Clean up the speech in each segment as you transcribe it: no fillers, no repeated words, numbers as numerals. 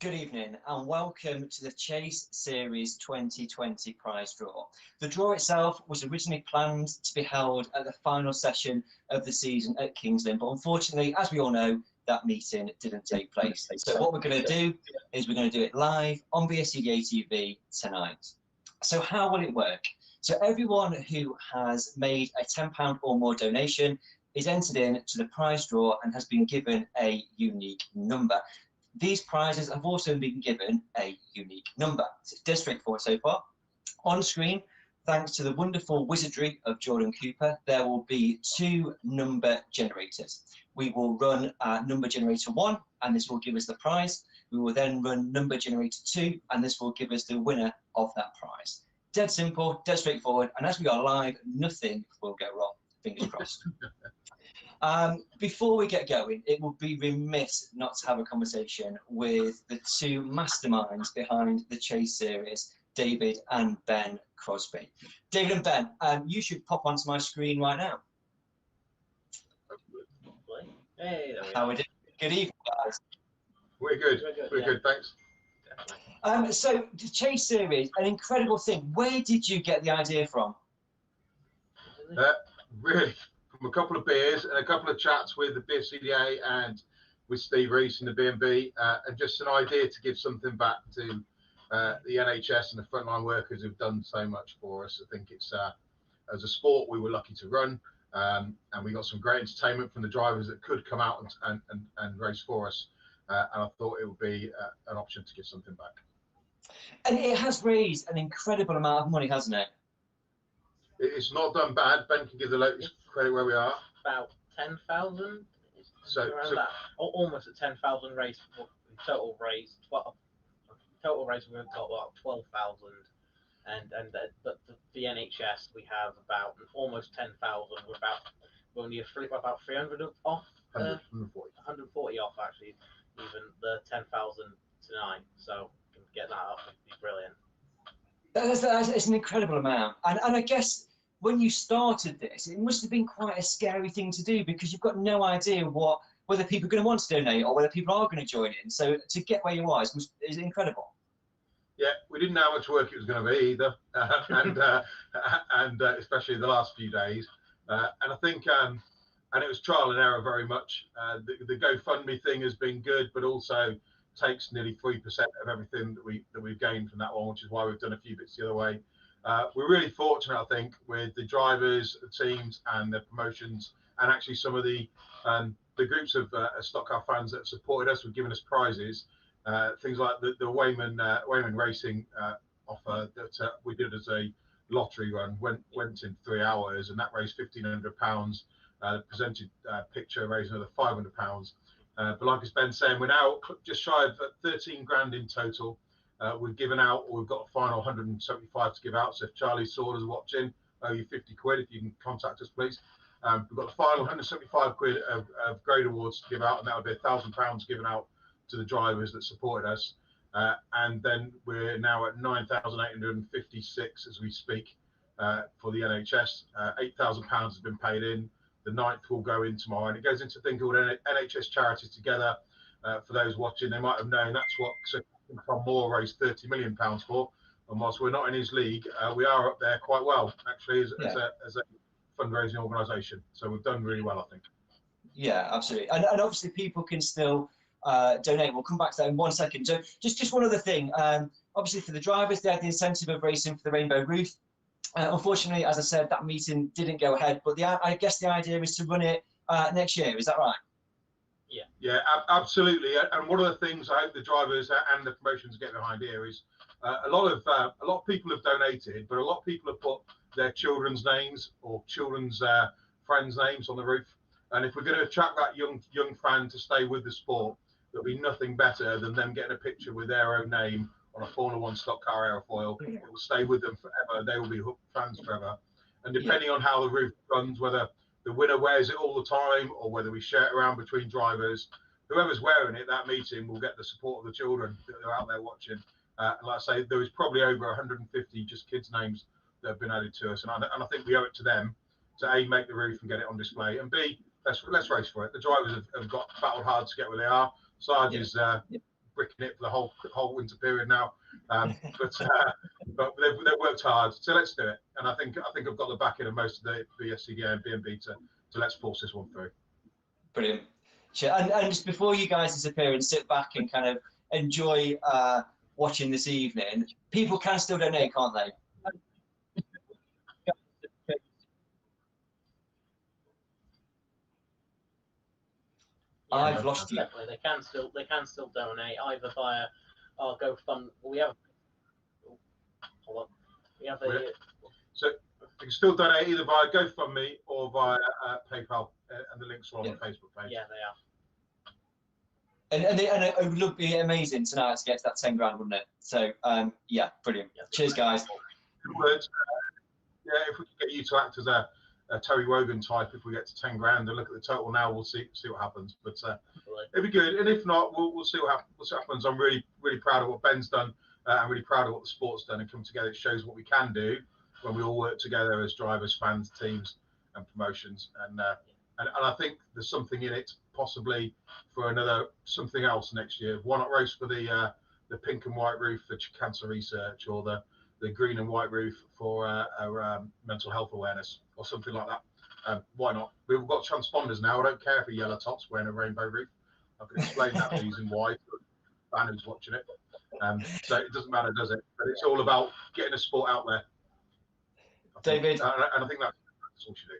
Good evening and welcome to the Chase Series 2020 prize draw. The draw itself was originally planned to be held at the final session of the season at Kings Lynn, but unfortunately, as we all know, that meeting didn't take place. So what we're going to do is we're going to do it live on BSCDA TV tonight. So how will it work? So everyone who has made a £10 or more donation is entered in to the prize draw and has been given a unique number. These prizes have also been given a unique number. So it's dead straightforward so far. On screen, thanks to the wonderful wizardry of Jordan Cooper, there will be two number generators. We will run number generator 1, and this will give us the prize. We will then run number generator 2, and this will give us the winner of that prize. Dead simple, dead straightforward, and as we are live, nothing will go wrong. Fingers crossed. Before we get going, it would be remiss not to have a conversation with the two masterminds behind the Chase series, David and Ben Crosby. David and Ben, you should pop onto my screen right now. Hey, there we How are we doing? Good evening, guys. We're good. We're good, thanks. So the Chase series, an incredible thing. Where did you get the idea from? Really, from a couple of beers and a couple of chats with the BSCDA and with Steve Reese and the B&B, and just an idea to give something back to the NHS and the frontline workers who've done so much for us. I think it's, as a sport, we were lucky to run, and we got some great entertainment from the drivers that could come out and race for us. And I thought it would be an option to give something back. And it has raised an incredible amount of money, hasn't it? It's not done bad. Ben can give the latest credit where we are. About 10,000. So that, almost at 10,000 race. Total race. Total race we've got about 12,000, and but the NHS we have about almost 10,000. We're only about 300 off. 140 off actually. Even the 10,000 tonight. So if we can get that up, it'd be brilliant. It's an incredible amount, and I guess when you started this, it must have been quite a scary thing to do because you've got no idea whether people are going to want to donate or whether people are going to join in. So to get where you are is incredible. Yeah, we didn't know how much work it was going to be either, and especially the last few days. And I think, and it was trial and error very much. The GoFundMe thing has been good, but also takes nearly 3% of everything that we've gained from that one, which is why we've done a few bits the other way. We're really fortunate, I think, with the drivers, the teams, and the promotions, and actually some of the groups of stock car fans that supported us with giving us prizes. Things like the Wayman Racing offer that we did as a lottery run went in 3 hours, and that raised £1,500. Presented picture raised another £500. But like as Ben's saying, we're now just shy of 13 grand in total. We've given out, or we've got a final 175 to give out. So if Charlie Saunders is watching, owe you 50 quid. If you can contact us, please. We've got the final 175 quid of grade awards to give out, and that would be £1,000 given out to the drivers that supported us. And then we're now at 9,856 as we speak for the NHS. £8,000 has been paid in. The 9th will go in tomorrow, and it goes into a thing called NHS Charities Together. For those watching, they might have known that's what Sir Tom Moore raised £30 million for. And whilst we're not in his league, we are up there quite well, actually, as a fundraising organisation. So we've done really well, I think. Yeah, absolutely. And obviously people can still donate. We'll come back to that in 1 second. So just one other thing. Obviously for the drivers, they had the incentive of racing for the Rainbow Roof. Unfortunately, as I said, that meeting didn't go ahead, but I guess the idea is to run it next year. Is that right? Yeah, absolutely. And one of the things I hope the drivers and the promotions get behind here is a lot of people have donated, but a lot of people have put their children's names or children's friends' names on the roof. And if we're going to attract that young fan to stay with the sport, there'll be nothing better than them getting a picture with their own name on a Formula One stock car airfoil. It will stay with them forever. They will be hooked fans forever. And depending on how the roof runs, whether the winner wears it all the time or whether we share it around between drivers, whoever's wearing it, that meeting will get the support of the children that are out there watching. And like I say, there was probably over 150 just kids' names that have been added to us. And I think we owe it to them to A, make the roof and get it on display, and B, let's race for it. The drivers have battled hard to get where they are. Sarge is bricking it for the whole winter period now. But they've worked hard, so let's do it. And I think I've got the backing of most of the BSCDA and B&B to let's force this one through. Brilliant. Sure. And just before you guys disappear and sit back and kind of enjoy watching this evening, people can still donate, can't they? Yeah, I've lost you. Definitely, they can still donate either via our GoFund. We have. Hold on. We have a. So you can still donate either via GoFundMe or via PayPal, and the links are on the Facebook page. Yeah, they are. And it would be amazing tonight to get to that 10 grand, wouldn't it? So yeah, brilliant. Yeah, Cheers, guys. Good words. Yeah, if we can get you to act as a Terry Wogan type, if we get to 10 grand and look at the total now, we'll see what happens. But it'd be good. And if not, we'll see what happens. I'm really proud of what Ben's done. I'm really proud of what the sport's done and come together. It shows what we can do when we all work together as drivers, fans, teams, and promotions. And I think there's something in it, possibly for something else next year. Why not race for the pink and white roof for cancer research, or the green and white roof for mental health awareness, or something like that? Why not? We've got transponders now. I don't care if a yellow top's wearing a rainbow roof. I can explain that reason why to the fan who's watching it. So it doesn't matter, does it? But it's all about getting a sport out there. David, and I think that's all you do.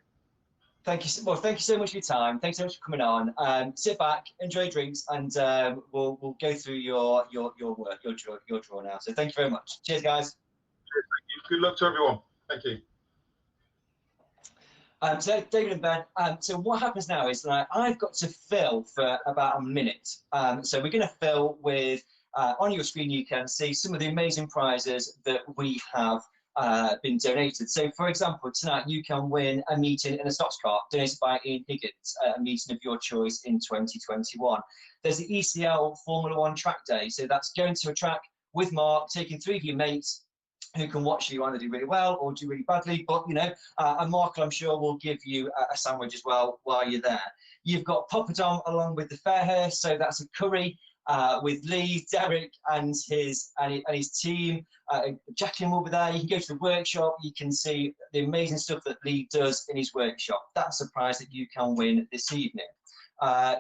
thank you. Well, thank you so much for your time. Thanks so much for coming on. Sit back, enjoy drinks, and we'll go through your work, your draw now. So thank you very much. Cheers, guys. Cheers, thank you. Good luck to everyone. Thank you. So David and Ben, so what happens now is that I've got to fill for about a minute. So we're going to fill with, on your screen you can see some of the amazing prizes that we have been donated. So for example, tonight you can win a meeting in a stocks car donated by Ian Higgins, a meeting of your choice in 2021. There's the ECL Formula 1 track day. So that's going to a track with Mark, taking 3 of your mates who can watch you either do really well or do really badly, but and Mark, I'm sure, will give you a sandwich as well while you're there. You've got Poppadom along with the Fairhurst, so that's a curry with Lee, Derek, and his team. Jacqueline will be there. You can go to the workshop. You can see the amazing stuff that Lee does in his workshop. That's a prize that you can win this evening.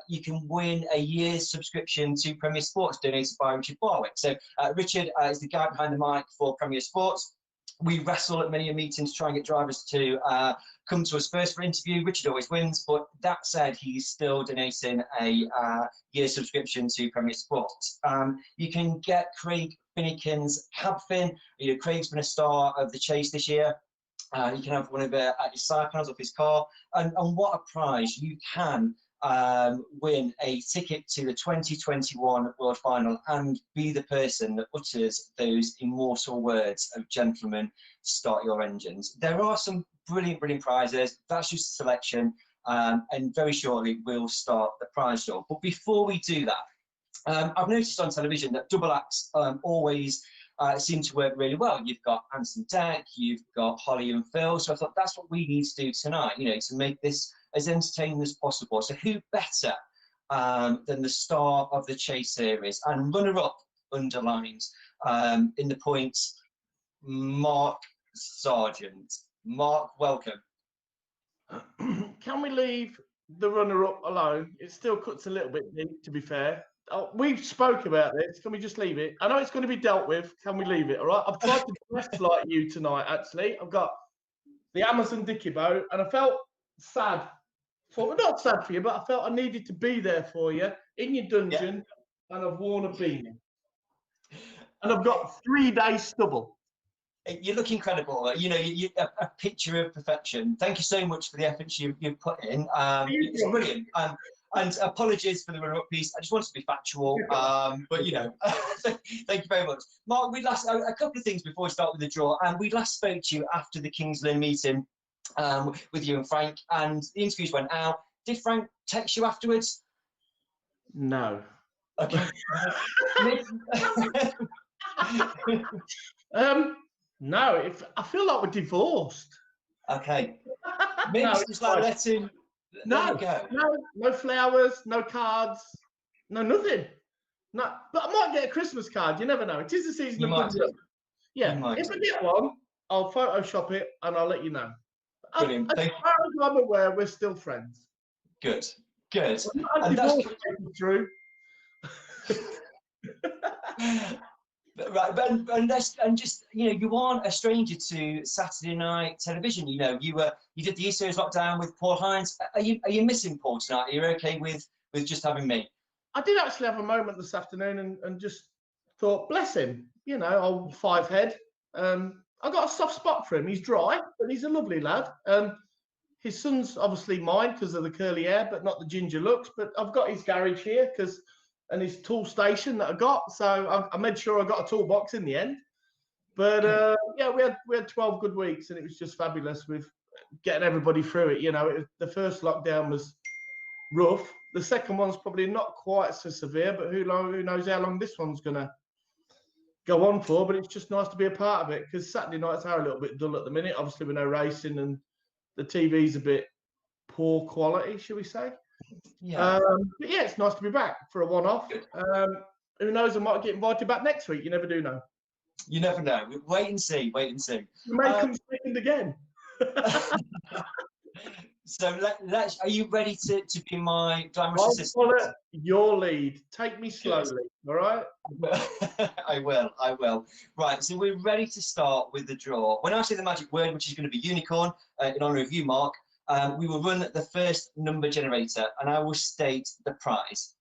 You can win a year's subscription to Premier Sports donated by Richard Barwick. So Richard is the guy behind the mic for Premier Sports. We wrestle at many meetings to try and get drivers to come to us first for interview. Richard always wins, but that said, he's still donating a year's subscription to Premier Sports. You can get Craig Finnegan's cab fin. Craig's been a star of the Chase this year. You can have one of his side panels of his car, and what a prize! You can win a ticket to the 2021 World Final and be the person that utters those immortal words of "Gentlemen, start your engines." There are some brilliant prizes. That's just a selection, and very shortly we'll start the prize draw. But before we do that, I've noticed on television that double acts always seem to work really well. You've got Anson Deck, you've got Holly and Phil, so I thought that's what we need to do tonight, to make this as entertaining as possible. So who better than the star of the Chase series and runner-up underlines in the points, Mark Sargent. Mark, welcome. Can we leave the runner-up alone? It still cuts a little bit deep, to be fair. Oh, we've spoke about this. Can we just leave it? I know it's going to be dealt with. Can we leave it? All right. I've tried to dress like you tonight. Actually, I've got the Amazon Dickie bow, and I felt sad. Not sad for you, but I felt I needed to be there for you in your dungeon, and I've worn a beanie, and I've got 3 days stubble. You look incredible. You a picture of perfection. Thank you so much for the efforts you've put in. It's brilliant. And apologies for the run-up piece. I just wanted to be factual, but thank you very much, Mark. We a couple of things before we start with the draw. And we last spoke to you after the Kings Lynn meeting with you and Frank, and the interviews went out. Did Frank text you afterwards? No. Okay. No. I feel like we're divorced. Okay. Maybe just like let him go. No flowers, no cards, no nothing. No, but I might get a Christmas card. You never know. It is the season You of might good do. luck. Yeah, might if I do. get one, I'll Photoshop it and I'll let you know. Brilliant. As far as I'm aware, we're still friends. Good. Good. We're not a And that's divorce taken through. right, and just you aren't a stranger to Saturday night television. You did the Easter eggs lockdown with Paul Hines. Are you missing Paul tonight? Are you okay with just having me? I did actually have a moment this afternoon and just thought, bless him, old five head. I got a soft spot for him. He's dry, but he's a lovely lad. His son's obviously mine because of the curly hair, but not the ginger looks. But I've got his garage here and his tool station that I got. So I made sure I got a toolbox in the end. But yeah, we had 12 good weeks, and it was just fabulous with getting everybody through it. The first lockdown was rough. The second one's probably not quite so severe, but who knows how long this one's gonna go on for. But it's just nice to be a part of it because Saturday nights are a little bit dull at the minute. Obviously, with no racing and the TV's a bit poor quality, shall we say? Yeah. But yeah, it's nice to be back for a one-off. Who knows? I might get invited back next week. You never do know. You never know. Wait and see. Wait and see. You may come second again. So let's. Are you ready to be my glamorous assistant? Follow your lead. Take me slowly. All right. I will. Right. So we're ready to start with the draw. When I say the magic word, which is going to be unicorn, in honour of you, Mark, we will run the first number generator, and I will state the prize.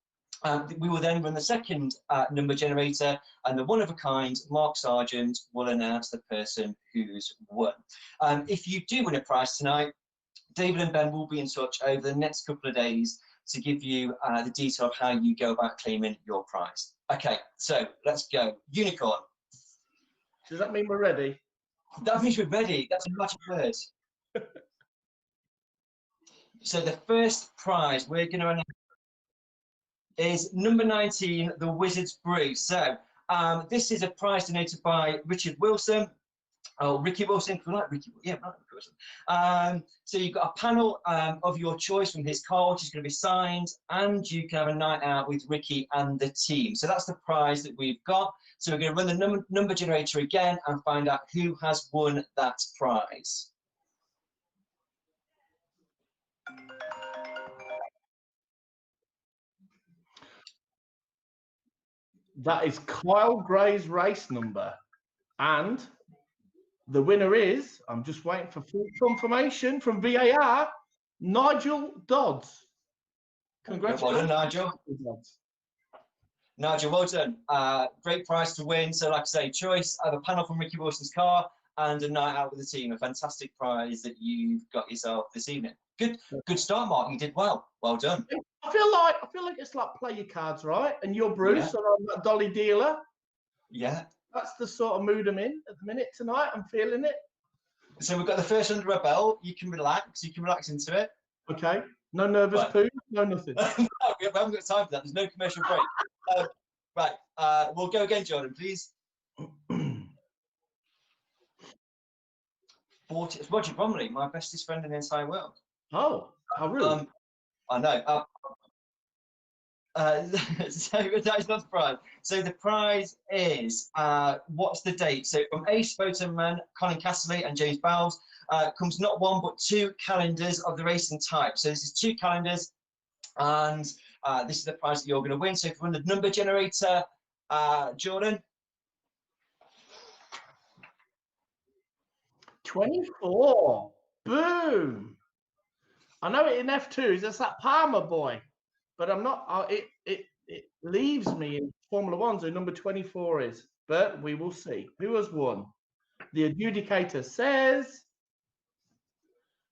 We will then run the second number generator, and the one-of-a-kind Mark Sargent will announce the person who's won. If you do win a prize tonight, David and Ben will be in touch over the next couple of days to give you the detail of how you go about claiming your prize. Okay, so let's go. Unicorn. Does that mean we're ready? That means we're ready. That's a magic word. So the first prize we're going to announce is number 19, the Wizard's Brew. So this is a prize donated by Richard Wilson. Oh, Ricky Wilson, we like Ricky. Yeah, right, Ricky Wilson. So you've got a panel of your choice from his car, which is going to be signed, and you can have a night out with Ricky and the team. So that's the prize that we've got. So we're going to run the number generator again and find out who has won that prize. That is Kyle Gray's race number, and the winner is, I'm just waiting for full confirmation from VAR, Nigel Dodds. Congratulations. Well done, Nigel. Nigel, well done. Great prize to win. So like I say, choice of a panel from Ricky Wilson's car and a night out with the team. A fantastic prize that you've got yourself this evening. Good start, Mark. You did well. Well done. I feel like it's like play your cards right, and you're Bruce, and I'm that Dolly dealer. Yeah. That's the sort of mood I'm in at the minute tonight. I'm feeling it. So we've got the first under our belt. You can relax. You can relax into it. Okay. No nervous poo. No nothing. No, we haven't got time for that. There's no commercial break. Right. We'll go again, Jordan, please. 40. It's Roger Bromley, my bestest friend in the entire world. Oh, how rude. I know. So that is not the prize. So the prize is what's the date? So from Ace Photoman, Colin Castley and James Bowles comes not one but two calendars of the racing type. So this is two calendars, and this is the prize that you're going to win. So if you run the number generator, Jordan. 24. Boom. I know it in F2s. That's that Palmer boy. But I'm not. It leaves me in Formula One, so number 24 is. But we will see who has won. The adjudicator says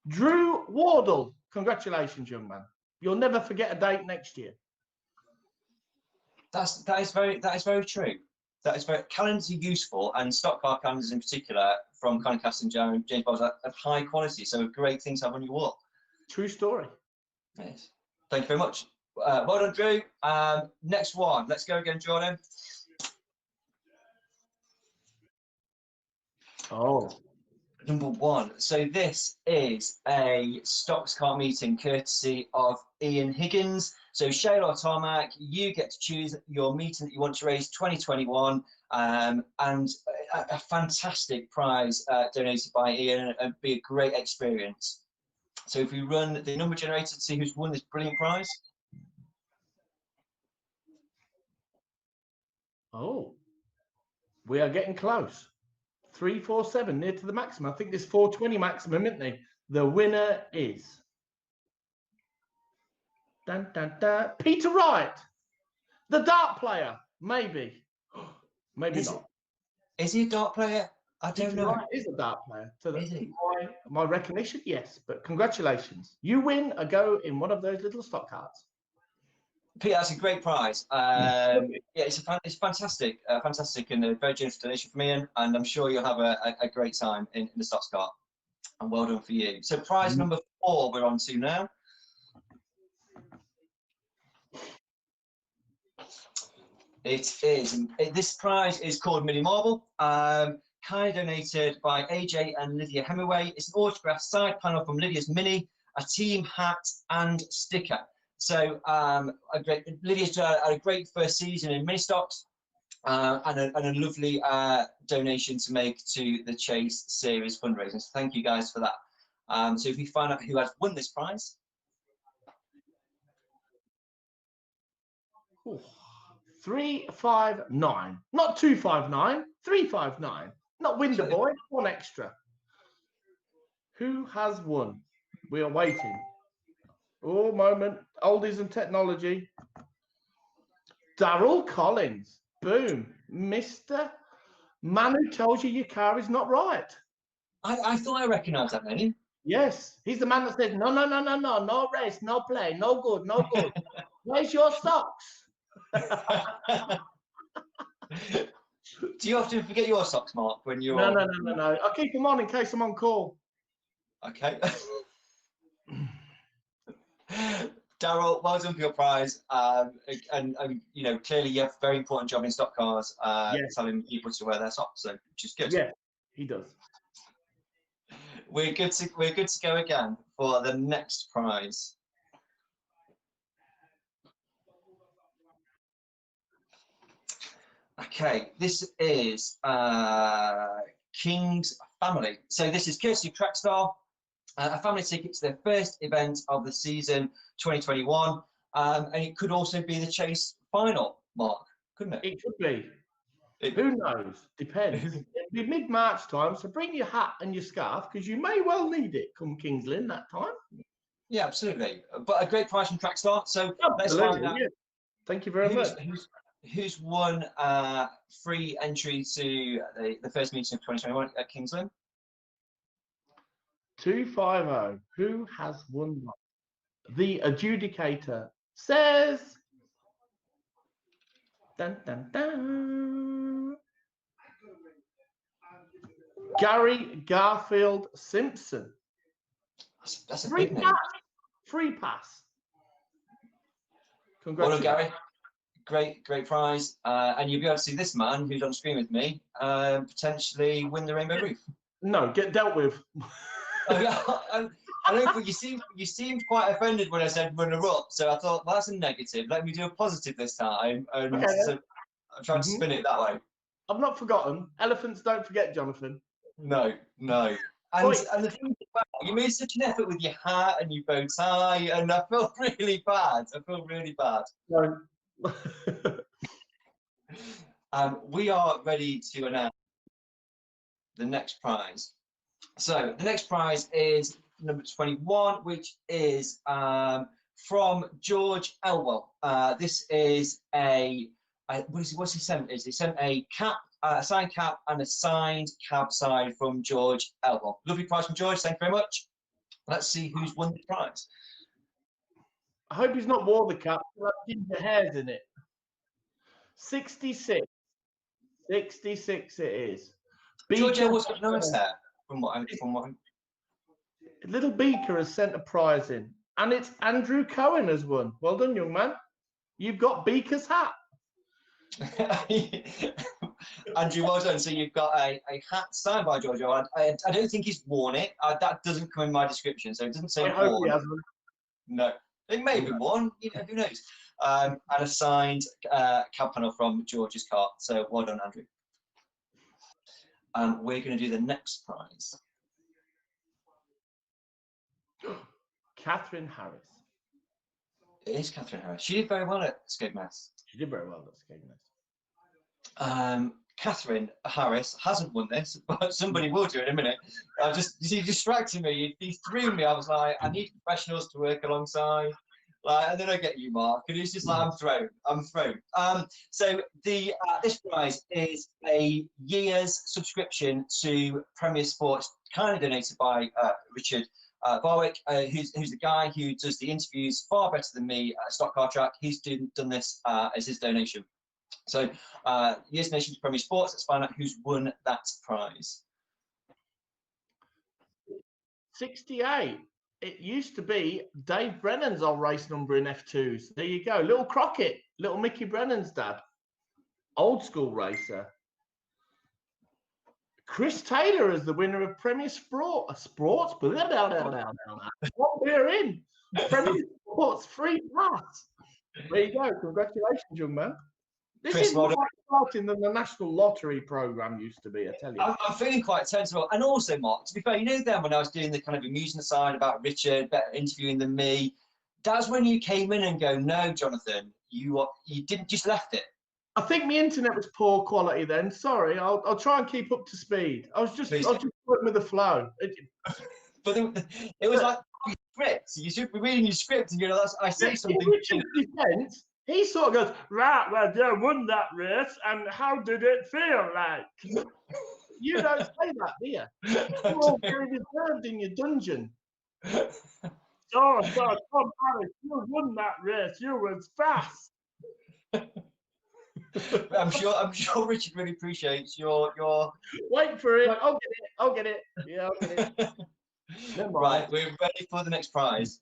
Drew Wardle. Congratulations, young man. You'll never forget a date next year. That is very true. That is very. Calendars are useful, and stock car calendars in particular from Colin Castle and James Bowles are of high quality. So a great thing to have on your wall. True story. Yes. Thank you very much. Well done, Drew. Next one. Let's go again, Jordan. Oh, Number 1. So this is a stocks car meeting courtesy of Ian Higgins. So Shale or Tarmac, you get to choose your meeting that you want to raise 2021, and a fantastic prize donated by Ian, and be a great experience. So if we run the number generator to see who's won this brilliant prize. Oh, we are getting close. 347, near to the maximum. I think there's 420 maximum, isn't there? The winner is dun, dun, dun, Peter Wright, the dart player. Maybe, maybe Is not. Is he a dart player? I don't Peter know. Wright is a dart player. To Is he? my recognition, yes. But congratulations, you win a go in one of those little stock cards. Peter, that's a great prize. Yeah, it's fantastic, fantastic, and a very generous donation from Ian. And I'm sure you'll have a great time in the stocks car. And well done for you. So prize number 4 we're on to now. This prize is called Mini Marble. Kindly donated by AJ and Lydia Hemingway. It's an autographed side panel from Lydia's Mini, a team hat and sticker. So Lydia's had a great first season in mini stocks, and a lovely donation to make to the Chase Series fundraising. So thank you guys for that. So if we find out who has won this prize. Ooh, 359, not 259, 359. Not Winder Boy, one extra. Who has won? We are waiting. Oh, moment. Oldies and technology. Darryl Collins. Boom. Mr. Man who tells you your car is not right. I thought I recognised that name. Yes. He's the man that says, no race, no play, no good, no good. Where's your socks? Do you often forget your socks, Mark, when you're... No. I'll keep them on in case I'm on call. Okay. Darryl, well done for your prize. And you know, clearly you have a very important job in stock cars, Yes. telling people to wear their socks, so which is good. Yeah, he does. We're good to go again for the next prize. Okay, this is King's Family. So this is courtesy of Trackstar, a family ticket to their first event of the season 2021, and it could also be the Chase final, Mark, couldn't it? It could be. Who knows? Depends. It'll be mid-March time, so bring your hat and your scarf because you may well need it come King's Lynn that time. Yeah, absolutely. But a great prize from Trackstar. So let's find out. Yeah. Thank you very much. Who's won free entry to the first meeting of 2021 at King's Lynn? 250. Who has won? The adjudicator says. Dun, dun, dun. Gary Garfield Simpson. That's a Free big pass. name. Free pass. Well done, Congratulations. Gary. Great prize. And you'll be able to see this man who's on screen with me potentially win the Rainbow Roof. No, get dealt with. Oh, yeah, I know, but you seemed quite offended when I said runner up, so I thought, well, that's a negative. Let me do a positive this time. And Okay, so I tried to spin it that way. I've not forgotten. Elephants don't forget, Jonathan. No. And the thing is, well, you made such an effort with your hat and your bow tie, and I felt really bad. No. We are ready to announce the next prize. So the next prize is number 21, which is from George Elwell. This is what's he sent? He sent a cap, a signed cap, and a signed cab side from George Elwell. Lovely prize from George. Thank you very much. Let's see who's won the prize. I hope he's not wore the cap. Ginger hairs in it. 66. 66 it is. George Beaker, Elwell's got nice hair, from what Little Beaker has sent a prize in, and it's Andrew Cohen has won. Well done, young man. You've got Beaker's hat. Andrew, well done. So you've got a hat signed by Giorgio. I don't think he's worn it. That doesn't come in my description, so it doesn't say I hope he worn. hasn't. No, it may be worn. You know, who knows? And a signed cab panel from George's car. So well done, Andrew. We're going to do the next prize. Catherine Harris. It is Catherine Harris. She did very well at Skegness. She did very well at Skegness. Catherine Harris hasn't won this, but somebody will do it in a minute. He distracted me. He threw me. I was like, I need professionals to work alongside. And then I get you, Mark, and it's just like I'm thrown. So this prize is a year's subscription to Premier Sports, kindly donated by Richard Barwick, who's the guy who does the interviews far better than me at Stock Car Track. He's done this as his donation. So year's donation to Premier Sports. Let's find out who's won that prize. 68. It used to be Dave Brennan's old race number in F2s. There you go. Little Crockett, little Mickey Brennan's dad. Old school racer. Chris Taylor is the winner of Premier Sports. What we're in. Premier Sports free pass. There you go. Congratulations, young man. This Chris, is more exciting than the National Lottery program used to be, I tell you. I'm feeling quite sensible. And also, Mark, to be fair, you know then when I was doing the kind of amusing side about Richard, better interviewing than me, that's when you came in and go, no, Jonathan, you didn't, just left it. I think my internet was poor quality then. Sorry, I'll try and keep up to speed. I was just going with the flow. But it was like script. You should be reading your script and you're like, I say something. In Richard's defense, he sort of goes, right, well, Joe won that race, and how did it feel like? You don't say that, do you? You're all very reserved in your dungeon. Oh, Tom Harris, you won that race. You was fast. I'm sure Richard really appreciates your. Wait for it. I'll get it. Yeah, I'll get it. Right, we're ready for the next prize.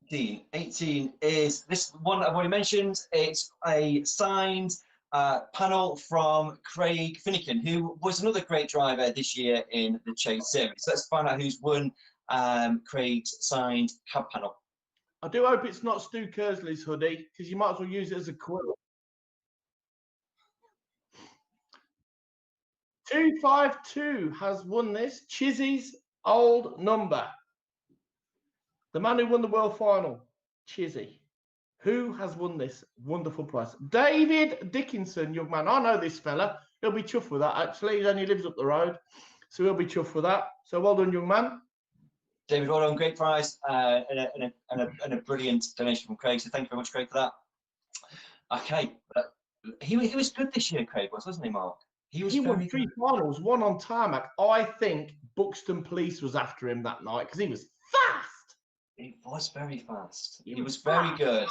18 is this one I've already mentioned. It's a signed panel from Craig Finnegan, who was another great driver this year in the Chase Series. So let's find out who's won Craig's signed cab panel. I do hope it's not Stu Kersley's hoodie, because you might as well use it as a quilt. 252 has won this. Chizzy's old number. The man who won the world final, Chizzy. Who has won this wonderful prize? David Dickinson, young man. I know this fella. He'll be chuffed with that, actually. He only lives up the road, so he'll be chuffed with that. So well done, young man. David, well done. Great prize and a brilliant donation from Craig. So thank you very much, Craig, for that. Okay. He was good this year, Craig, wasn't he, Mark? He won 3 finals, 1 on tarmac. I think Buxton Police was after him that night because he was fast. He was very fast. He was fast. very good.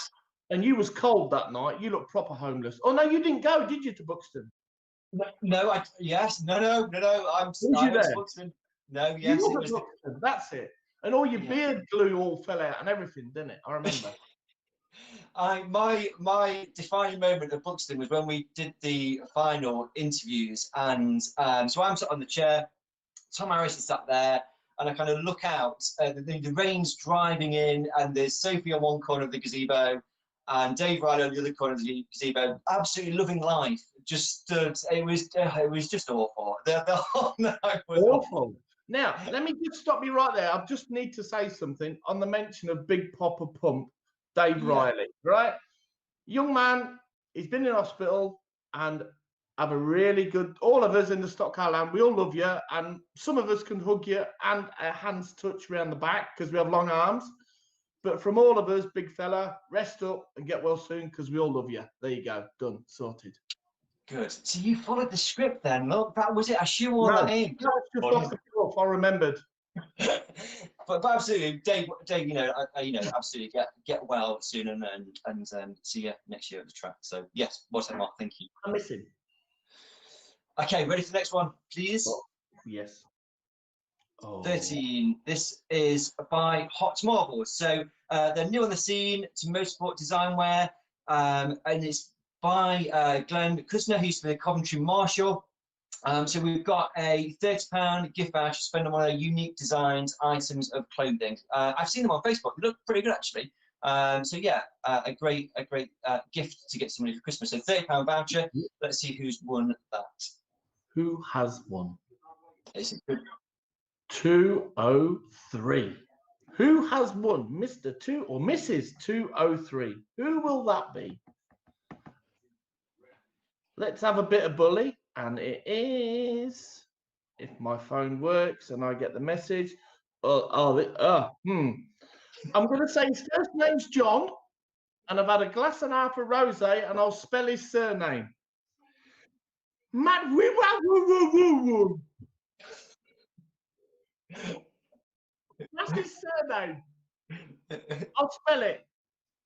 And you was cold that night. You looked proper homeless. Oh no, you didn't go, did you, to Buxton? No. I'm Buxton. No, yes, it was Buxton. That's it. And all your beard glue all fell out and everything, didn't it? I remember. My defining moment of Buxton was when we did the final interviews, and so I'm sat on the chair, Tom Harris is sat there, and I kind of look out, the rain's driving in, and there's Sophie on one corner of the gazebo, and Dave Riley on the other corner of the gazebo, absolutely loving life. Just stood. It was just awful. The whole night was awful. Now, let me just stop you right there. I just need to say something on the mention of Big Papa Pump, Dave Riley, right? Young man, he's been in hospital and have a really good, all of us in the stock car land, we all love you, and some of us can hug you and our hands touch around the back because we have long arms. But from all of us, big fella, rest up and get well soon because we all love you. There you go. Done. Sorted. Good. So you followed the script then. Look, that was it. I shoehorned that in. No, it's just off the cuff. I remembered. but absolutely, Dave, absolutely get well soon and see you next year at the track. So yes, what's that, Mark? Thank you. I miss him. Okay, ready for the next one, please? Yes. 13. This is by Hot Marbles. So they're new on the scene to motorsport design wear, and it's by Glenn Kusner, who's the Coventry Marshal. So we've got a £30 gift voucher to spend on one of their unique designs, items of clothing. I've seen them on Facebook. They look pretty good, actually. So yeah, a great gift to get somebody for Christmas. So £30 voucher. Let's see who's won that. Who has won? It's a good 203. Who has won, Mr. 2 or Mrs. 203? Who will that be? Let's have a bit of bully, and it is, if my phone works and I get the message. I'm going to say his first name's John, and I've had a glass and a half of rosé, and I'll spell his surname. Matt Woo. That's his surname. I'll spell it.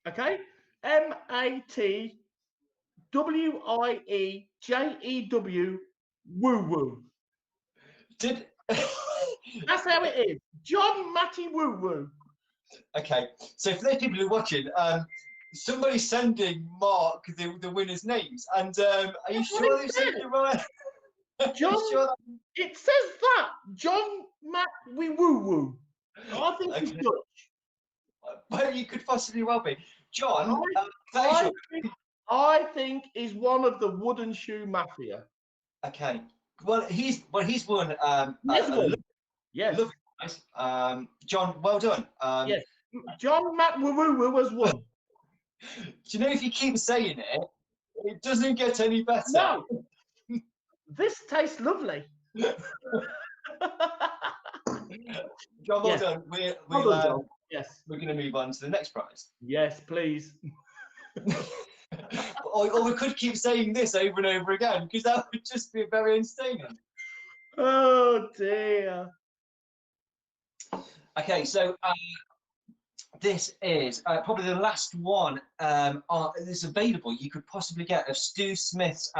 Okay? MATWIEJEW Woo. Did That's how it is. John Matty Woo. Okay, so for those people who are watching, somebody's sending Mark the winners' names, and are you sure they've sent it right? John, Sure? it says that. John Matt Woo. I think he's Okay. Dutch. Well, you could possibly well be. John, I think he's one of the Wooden Shoe Mafia. okay. Well, he's won. Yes. Lovely prize. John, well done. Yes. John Matt Woo has won. Do you know if you keep saying it, it doesn't get any better. No. This tastes lovely. John, well Yes. done. Yes. We're going to move on to the next prize. Yes, please. or we could keep saying this over and over again, because that would just be very entertaining. Oh dear. Okay, so this is probably the last one that's available. You could possibly get a Stu Smith's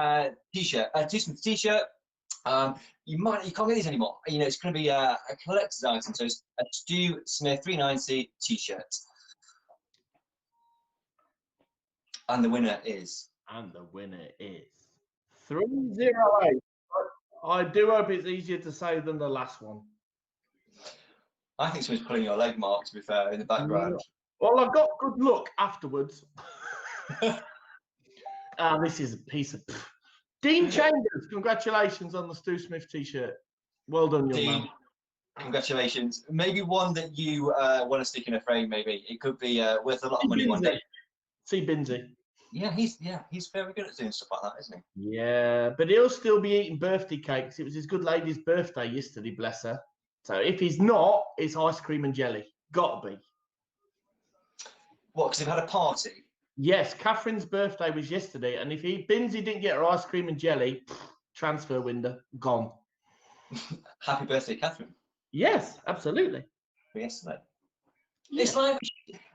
t-shirt. Stu Smith t-shirt. You can't get these anymore. You know, it's going to be a collector's item. So it's a Stu Smith 390 t-shirt. And the winner is. 308. I do hope it's easier to say than the last one. I think someone's pulling your leg, Mark, to be fair, in the background. Well, I got good luck afterwards. This is a piece of... Dean Chambers, congratulations on the Stu Smith t-shirt. Well done, young man. Congratulations. Maybe one that you want to stick in a frame, maybe. It could be worth a lot of money one day. See Binsey. Yeah, he's very good at doing stuff like that, isn't he? Yeah, but he'll still be eating birthday cakes. It was his good lady's birthday yesterday, bless her. So if he's not, it's ice cream and jelly. Gotta be. What, because they've had a party? Yes, Catherine's birthday was yesterday, and if Binsey didn't get her ice cream and jelly, transfer window, gone. Happy birthday, Catherine. Yes, absolutely. For yesterday. Yeah. It's like,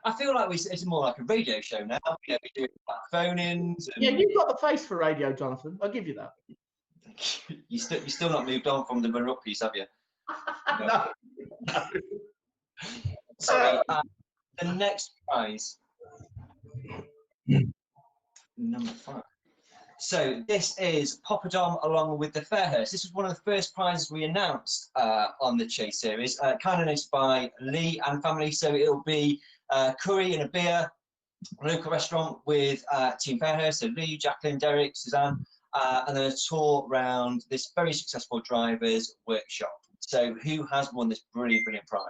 I feel like it's more like a radio show now. You know, we do phone-ins. Yeah, you've got the face for radio, Jonathan. I'll give you that. You still not moved on from the Marup piece, have you? No. So the next prize, number 5. So this is Poppadom along with the Fairhurst. This was one of the first prizes we announced on the Chase series, kind of noticed by Lee and family. So it'll be curry and a beer, a local restaurant with Team Fairhurst, so Lee, Jacqueline, Derek, Suzanne, and then a tour around this very successful driver's workshop. So who has won this brilliant prize?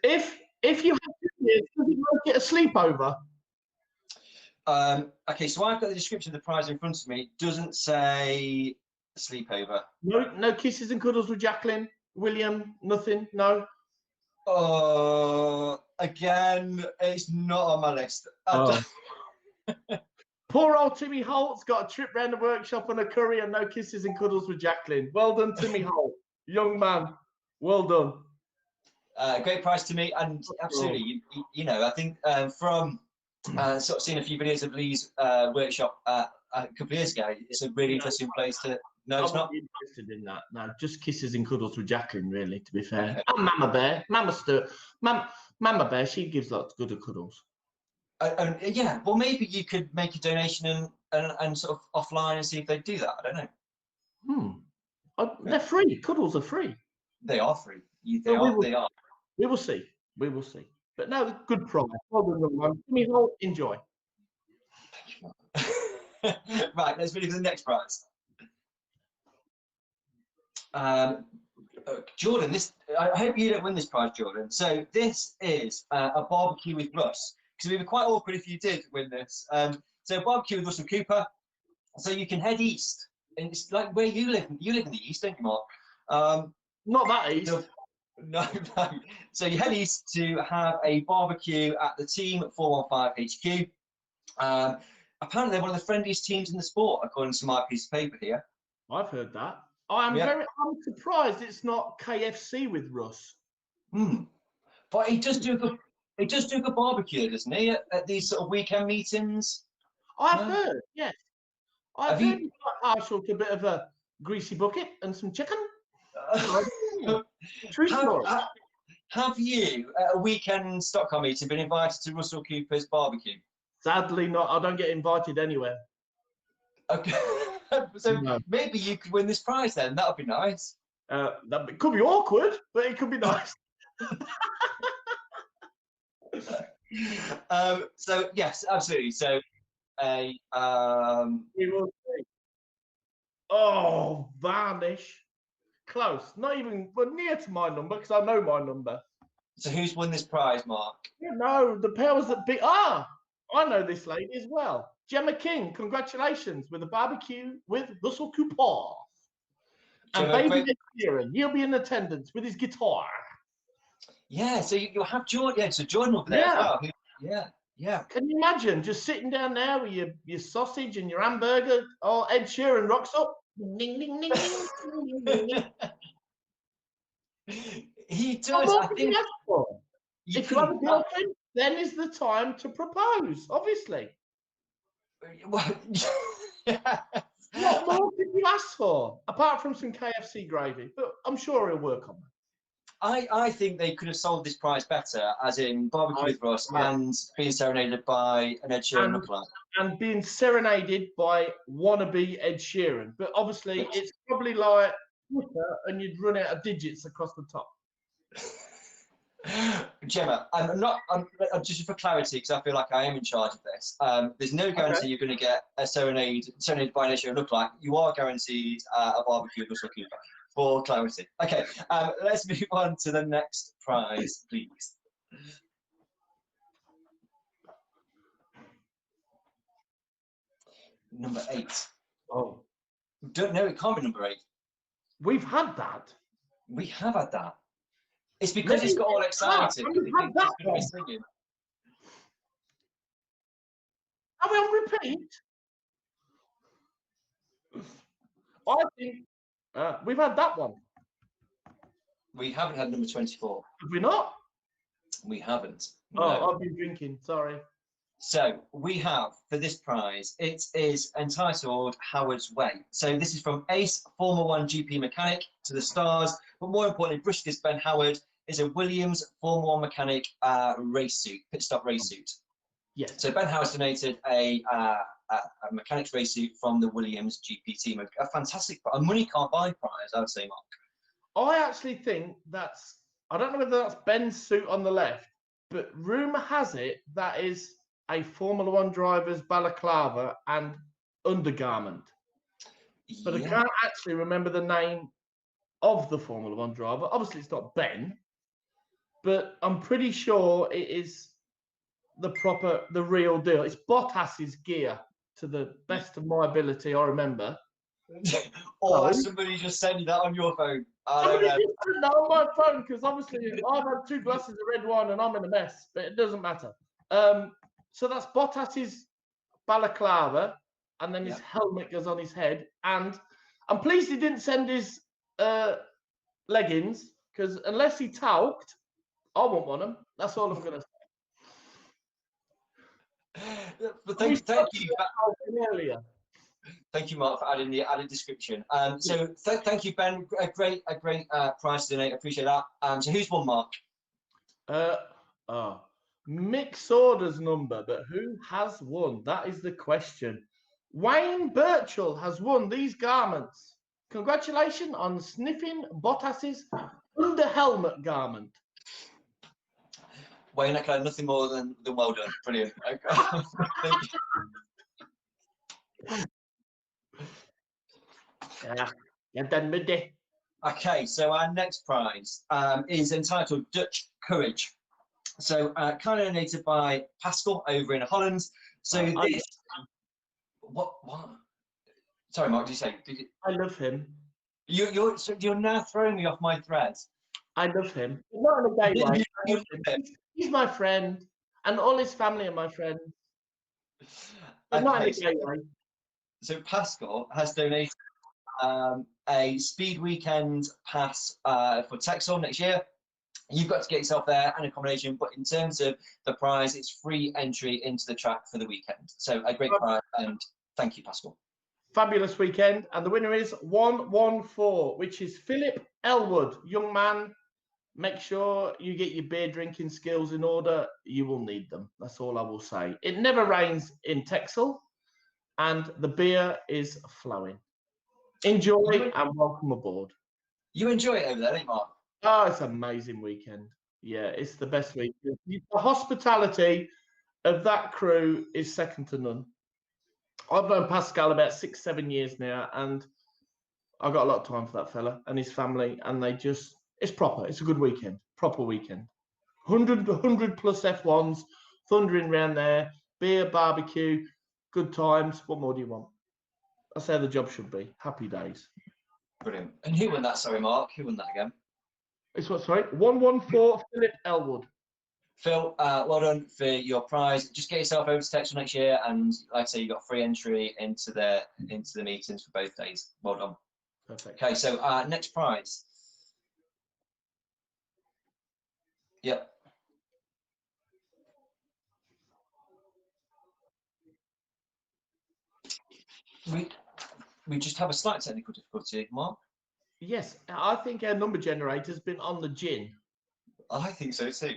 If you have to, does it make it a sleepover? Okay, so I've got the description of the prize in front of me. It doesn't say sleepover. No kisses and cuddles with Jacqueline, William, nothing, no. Again, it's not on my list. Poor old Timmy Holt's got a trip round the workshop and a curry and no kisses and cuddles with Jacqueline. Well done, Timmy Holt. Young man. Well done. Great prize to me, and absolutely, you know, I think from sort of seeing a few videos of Lee's workshop a couple of years ago, it's a really interesting place to. No, it's not interested in that. No, just kisses and cuddles with Jacqueline, really. To be fair, and Mama Bear, Mama Bear, she gives lots of good cuddles. Yeah, well, maybe you could make a donation and sort of offline and see if they do that. I don't know. They're free. Cuddles are free. They are free. They But are. They are. We will see. We will see. But no, good prize. Well done, young man. Give me a whole enjoy. Right, let's move to the next prize. Jordan, I hope you don't win this prize, Jordan. So this is a barbecue with Russ, because it would be quite awkward if you did win this. So barbecue with Russell Cooper. So you can head east, and it's like where you live. You live in the east, don't you, Mark? Not that east. No. So you head east to have a barbecue at the Team 415 HQ. Apparently, they're one of the friendliest teams in the sport, according to my piece of paper here. I've heard that. I'm surprised it's not KFC with Russ. But he does do a good barbecue, doesn't he? At these sort of weekend meetings. I've heard, yes. I've heard he's quite partial to a bit of a greasy bucket and some chicken. True story. Have you, at a weekend Stockholm meeting, been invited to Russell Cooper's barbecue? Sadly not. I don't get invited anywhere. Okay. So No. maybe you could win this prize then. That would be nice. That could be awkward, but it could be nice. So yes, absolutely. So We will see. Oh, Varnish. Close. Not even, but near to my number, because I know my number. So who's won this prize, Mark? You know, the powers that be. I know this lady as well. Gemma King, congratulations with a barbecue with Russell Cooper. And Gemma, baby Ed Sheeran, he'll be in attendance with his guitar. Yeah, so you'll have Jordan. Yeah, so Jordan will be there as well. Yeah. Can you imagine just sitting down there with your sausage and your hamburger? Oh, Ed Sheeran rocks up. Ding, ding, ding, ding, ding, ding. He does. What more I could think. you ask for? If you have a girlfriend, then is the time to propose, obviously. Well, yeah. What more could you ask for? Apart from some KFC gravy, but I'm sure he'll work on that. I think they could have sold this prize better, as in barbecue with Russ and being serenaded by an Ed Sheeran lookalike. And being serenaded by wannabe Ed Sheeran. But obviously, it's probably like Twitter and you'd run out of digits across the top. Gemma, I'm just for clarity, because I feel like I am in charge of this. There's no guarantee you're going to get a serenaded by an Ed Sheeran lookalike. You are guaranteed a barbecue with Russell Cooper. For clarity. Okay, let's move on to the next prize, please. Number 8. Oh. Don't know, it can't be number 8. We've had that. We have had that. It's because it's got all excited. We've had that one. Are we on repeat? I think we've had that one. We haven't had number 24. Have we not? We haven't. Oh, No. I've been drinking. Sorry. So we have, for this prize, it is entitled Howard's Way. So this is from Ace, Formula 1 GP mechanic, to the stars, but more importantly, BriSCA's Ben Howard is a Williams Formula 1 mechanic race suit, pit stop race suit. Yes. So Ben Howard's donated a mechanic's race suit from the Williams GP team. A fantastic, a money can't buy prize, I would say, Mark. I actually think that's, I don't know whether that's Ben's suit on the left, but rumour has it that is a Formula 1 driver's balaclava and undergarment. But I can't actually remember the name of the Formula 1 driver. Obviously, it's not Ben, but I'm pretty sure it is the real deal. It's Bottas's gear, to the best of my ability, I remember. Or somebody just sent you that on your phone. Somebody just sent that on my phone, because obviously I've had 2 glasses of red wine and I'm in a mess, but it doesn't matter. So that's Bottas's balaclava, and then his helmet goes on his head. And I'm pleased he didn't send his leggings, because unless he talked, I won't want them. That's all I'm going to say. But thank you. Earlier. Thank you, Mark, for adding the added description. So thank you, Ben. A great prize to donate. I appreciate that. So who's won, Mark? Mixed orders number, but who has won? That is the question. Wayne Birchall has won these garments. Congratulations on sniffing Bottas's under helmet garment. Wayne, I can have nothing more than well done. Brilliant. Okay. Yeah, you've done midday. Okay, so our next prize is entitled Dutch Courage. So kind of donated by Pascal over in Holland. So this, what? Sorry, Mark, did you say? I love him. You're now throwing me off my thread. I love him. Not in a gay way. I love him. He's my friend, and all his family are my friends. But not in a gay way. So Pascal has donated a speed weekend pass for Texel next year. You've got to get yourself there and accommodation, but in terms of the prize, it's free entry into the track for the weekend. So a great prize, and thank you, Pascal. Fabulous weekend, and the winner is 114, which is Philip Elwood. Young man, make sure you get your beer drinking skills in order. You will need them. That's all I will say. It never rains in Texel, and the beer is flowing. Enjoy and welcome aboard. You enjoy it over there, don't you, Mark? Oh, it's an amazing weekend. Yeah, it's the best weekend. The hospitality of that crew is second to none. I've known Pascal about 6-7 years now, and I've got a lot of time for that fella and his family, and it's proper. It's a good weekend, proper weekend. 100 plus F1s, thundering around there, beer, barbecue, good times. What more do you want? That's how the job should be. Happy days. Brilliant. And who won that? Sorry, Mark. Who won that again? It's what, sorry? 114, Philip Elwood. Phil, well done for your prize. Just get yourself over to Texel next year, and like I say, you got free entry into the meetings for both days. Well done. Perfect. Okay, so next prize. Yep. We just have a slight technical difficulty, Mark. Yes, I think our number generator's been on the gin. I think so too.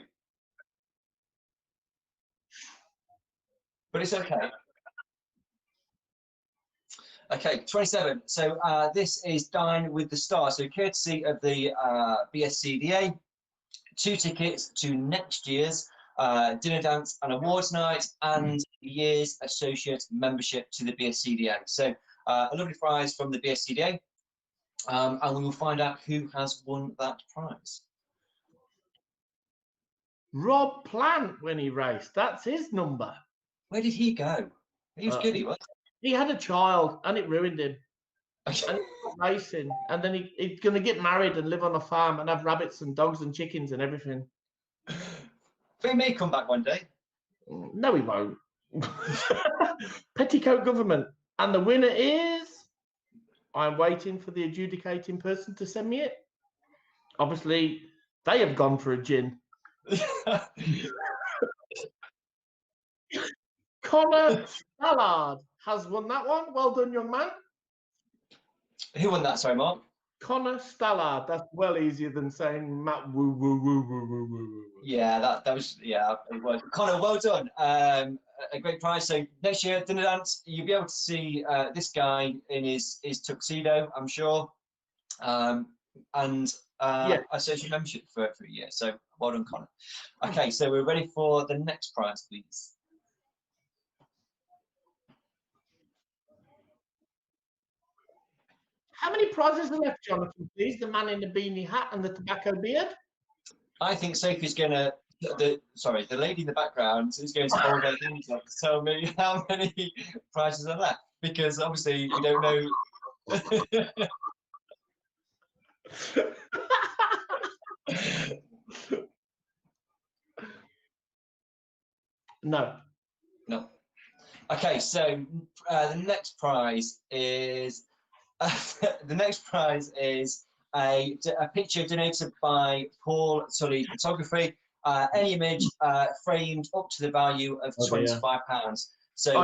But it's okay. Okay, 27. So this is Dine with the Stars. So courtesy of the BSCDA, 2 tickets to next year's dinner, dance and awards night, and the year's associate membership to the BSCDA. So a lovely prize from the BSCDA, and we will find out who has won that prize. Rob Plant when he raced. That's his number. Where did he go? He was good, he was. He had a child and it ruined him. And he was racing, and then he's going to get married and live on a farm and have rabbits and dogs and chickens and everything. He may come back one day. No, he won't. Petticoat government. And the winner is... I'm waiting for the adjudicating person to send me it. Obviously, they have gone for a gin. Connor Stallard has won that one. Well done, young man. Who won that? Sorry, Mark. Connor Stallard. That's well easier than saying Matt woo woo woo woo woo woo. Yeah, that was, yeah, it was. Connor, well done. A great prize. So next year, dinner dance, you'll be able to see this guy in his tuxedo, I'm sure, and associate membership for a year. So well done, Connor. Okay, so we're ready for the next prize, please. How many prizes are left, Jonathan, please? The man in the beanie hat and the tobacco beard? I think Sophie's going to, the lady in the background is going to hold her hands up to tell me how many prizes are left, because obviously we don't know. No. No. Okay, so the next prize is a picture donated by Paul Tully Photography. Any image framed up to the value of £25. So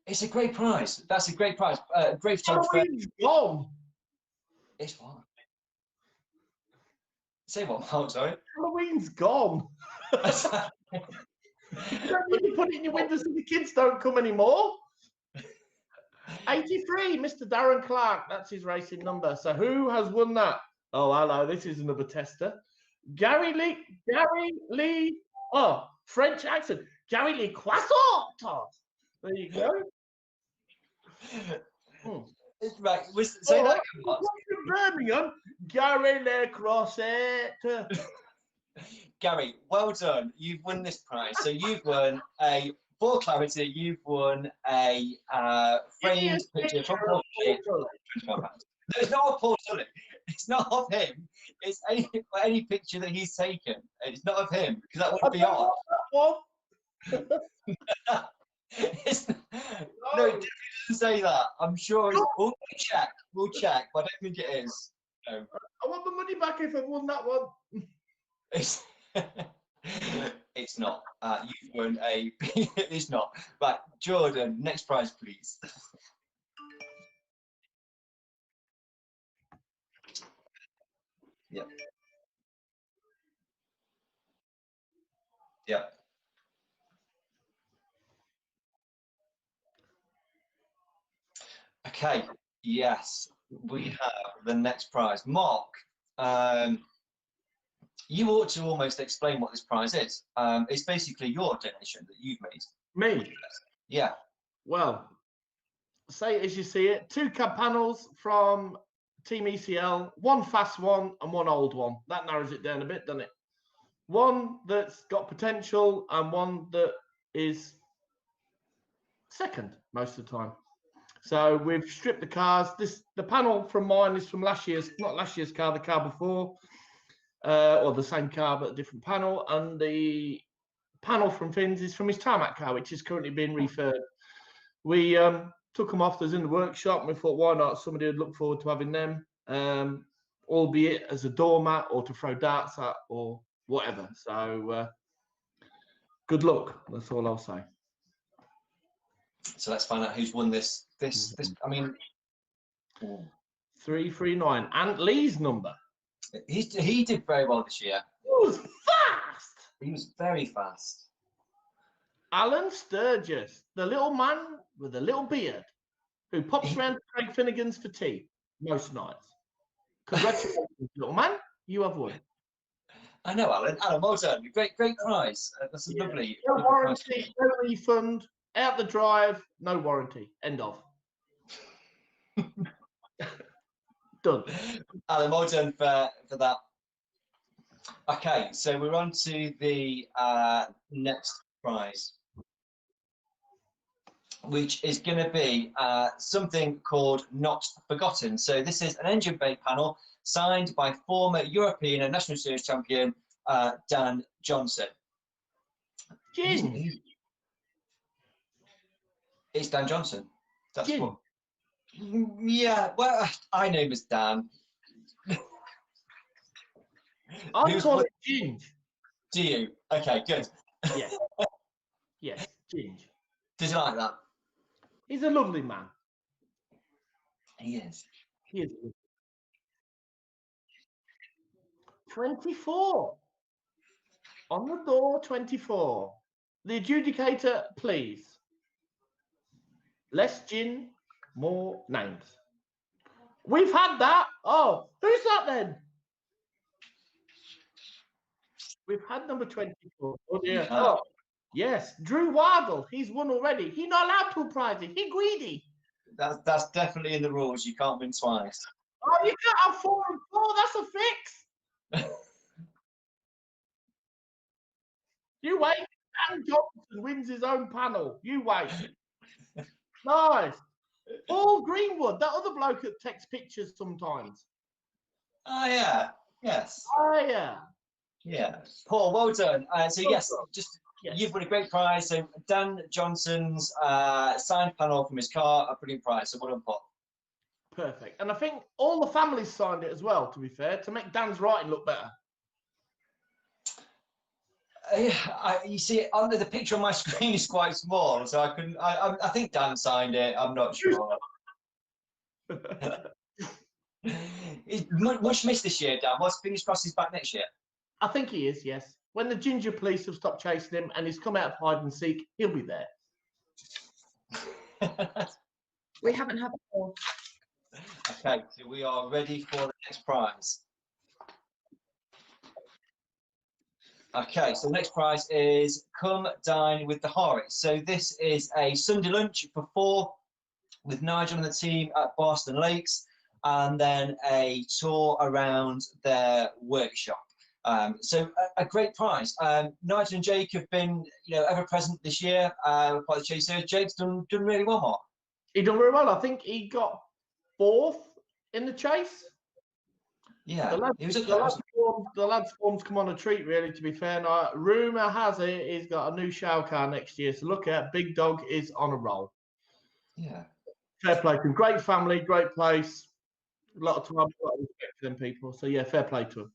it's a great prize. That's a great prize. Great photographer. Gone. It's what? Say what, Mark? Sorry. Halloween's gone. You don't need to put it in your window so the kids don't come anymore. 83, Mr. Darren Clark. That's his racing number. So who has won that? Oh, hello. This is another tester. Gary Lee. Oh, French accent. Gary Lee Croissant. There you go. Right. Say that again, Mark. Birmingham. Gary Lee Croissant. Gary, well done. You've won this prize. So you've won a, for clarity, you've won a framed picture from Paul Tully. No, it's not of Paul Tully. It's not of him. It's any picture that he's taken. It's not of him, because that would be odd. It's, no, it definitely doesn't say that. I'm sure it's, we'll check, but I don't think it is. No. I want the money back if I won that one. It's not. You've won a. It's not. Right, Jordan. Next prize, please. Yep. Yep. Okay. Yes, we have the next prize. Mark. You ought to almost explain what this prize is. It's basically your donation that you've made. Me? Yeah. Well, say it as you see it. 2 cab panels from Team ECL, 1 fast one and 1 old one. That narrows it down a bit, doesn't it? 1 that's got potential and 1 that is second most of the time. So we've stripped the cars. The panel from mine is from last year's, not last year's car, the car before. Or the same car but a different panel, and the panel from Finn's is from his tarmac car, which is currently being refurbed. We took them off. There's in the workshop, and we thought, why not? Somebody would look forward to having them, albeit as a doormat or to throw darts at or whatever. So good luck. That's all I'll say. So let's find out who's won this. I mean, 339 and Lee's number. He did very well this year. He was fast. He was very fast. Alan Sturgis, the little man with a little beard, who pops round to Craig Finnegan's for tea most nights. Congratulations, little man. You have won. I know, Alan. Alan, well done. Great prize. That's lovely. No warranty, no refund, out the drive, no warranty. End of. Done. Alan, well done for that. Okay, so we're on to the next prize, which is going to be something called Not Forgotten. So this is an engine bay panel signed by former European and National Series champion Dan Johnson. Gin. It's Dan Johnson. That's Gin. what. Yeah, well, I know him as Dan. I call it Ginge. Do you? Okay, good. Yes. Yes, Ginge. Did you like that? He's a lovely man. He is. He is. 24. On the door, 24. The adjudicator, please. Less gin, more names. We've had that. Oh, who's that then? We've had number 24. Oh, dear. Oh, yes. Drew Waddle. He's won already. He's not allowed 2 prizes. He's greedy. That's definitely in the rules. You can't win twice. Oh, you can't have 4 and 4. That's a fix. You wait. Dan Johnson wins his own panel. You wait. Nice. Paul Greenwood, that other bloke that takes pictures sometimes. Oh, yeah. Yes. Oh, yeah. Yeah. Paul, well done. So, yes, Yes. You've won a great prize. So, Dan Johnson's signed panel from his car, a brilliant prize. So, well done, Paul. Perfect. And I think all the families signed it as well, to be fair, to make Dan's writing look better. You see, under the picture on my screen is quite small, so I think Dan signed it. I'm not sure. He's much missed this year, Dan. What's fingers crossed he's back next year? I think he is, yes. When the ginger police have stopped chasing him and he's come out of hide and seek, he'll be there. We haven't had before. Okay, so we are ready for the next prize. Okay, so the next prize is Come Dine with the Horrocks. So this is a Sunday lunch for 4 with Nigel and the team at Boston Lakes, and then a tour around their workshop. So a great prize. Nigel and Jake have been, ever present this year. Part of the Chase Series. Jake's done really well, Mark. He done very well. I think he got 4th in the chase. Yeah, the lad's form's come on a treat, really, to be fair. Now, rumour has it he's got a new shower car next year, so look at Big Dog is on a roll. Yeah. Fair play to him. Great family, great place. A lot of time, a lot of respect for them people. So, yeah, fair play to him.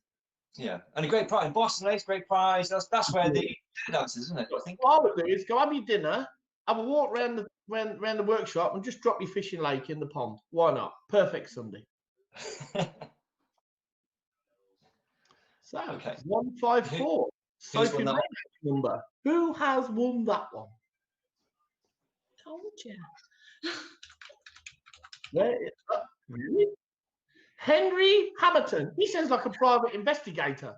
Yeah, and a great prize. In Boston Lakes, great prize. That's where the dinner dance is, isn't it? I think. What I would do is go have your dinner, have a walk around the workshop and just drop your fishing lake in the pond. Why not? Perfect Sunday. So, Okay. 154. Who's Sophie won that May's number. Who has won that one? Told you. Where is that? Really? Henry Hamilton. He sounds like a private investigator.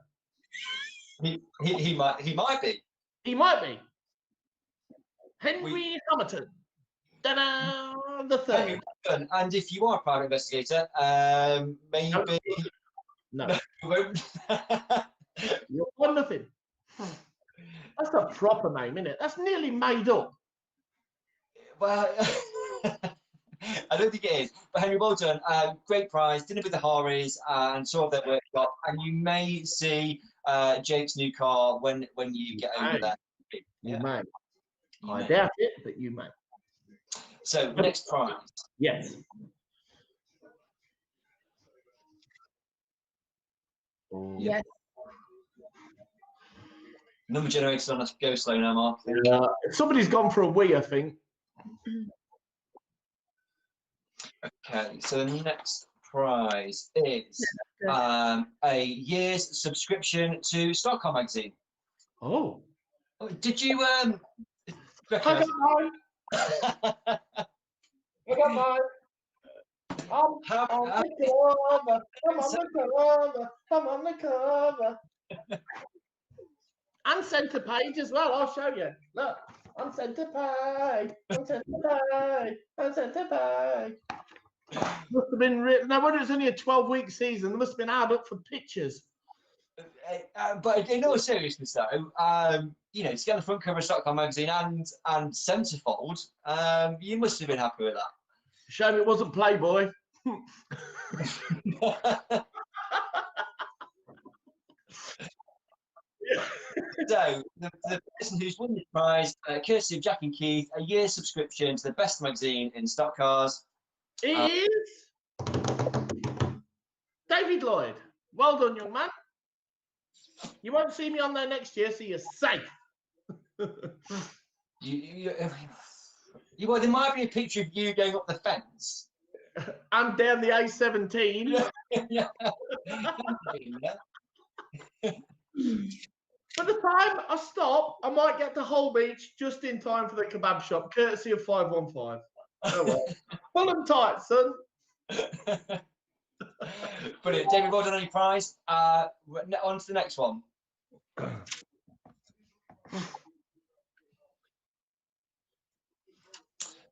he might be. He might be. Henry Hamilton. Ta-da! The third. And if you are a private investigator, maybe No. you won't. You're on nothing. That's a proper name, isn't it? That's nearly made up. Well, I don't think it is. But Henry, well done. Great prize. Dinner with the Horries and saw their workshop. And you may see Jake's new car when you get over there. You may. You I may. doubt it, but you may. So, next prize. Yes. Yes. Number generator's on us. Go slow now, Mark. Somebody's gone for a wee, I think. Okay, so the next prize is a year's subscription to Stockholm magazine. Oh. Did you I recognise? got mine. I got mine. I'm on the cover. I'm on the cover. I'm on the cover. And centre page as well. I'll show you. Look, on centre page. On centre page. On centre page. Must have been written. No wonder it's only a 12-week season. There must have been add up for pictures. But in all seriousness, though, to get on the front cover of Stockholm magazine and centrefold, you must have been happy with that. Shame it wasn't Playboy. So the person who's won the prize, courtesy of Jack and Keith, a year's subscription to the best magazine in stock cars, is David Lloyd. Well done, young man. You won't see me on there next year, so you're safe. Well, there might be a picture of you going up the fence. I'm down the A17. Yeah. By the time I stop, I might get to Hull Beach just in time for the kebab shop, courtesy of 515. Oh well. Pull them tight, son. Brilliant. David, well done on your prize. On to the next one.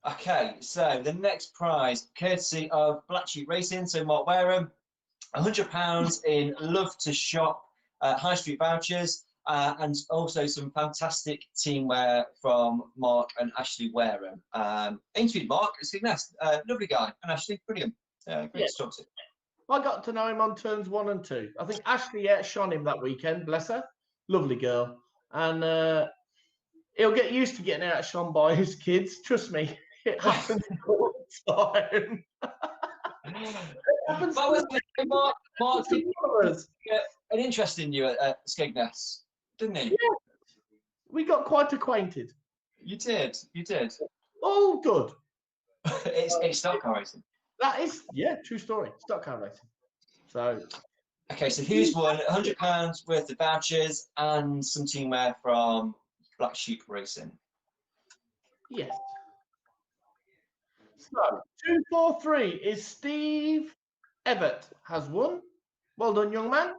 Okay, so the next prize, courtesy of Black Sheep Racing, so Mark Wareham, £100 in Love to Shop High Street vouchers, and also some fantastic teamwear from Mark and Ashley Wareham. Interviewed Mark, it's nice, lovely guy, and Ashley, brilliant. Great to talk to. I got to know him on turns 1 and 2. I think Ashley shone him that weekend, bless her. Lovely girl. And he'll get used to getting outshone by his kids. Trust me, it happens all the time. Mark did an interest in you at Skegness, didn't he? Yeah. We got quite acquainted. You did. All good. It's stock car racing. That is, yeah, true story. Stock car racing. So. Okay, so who's won £100 worth of vouchers and some teamwear from Black Sheep Racing? Yes. So 243 is Steve Everett has won. Well done, young man.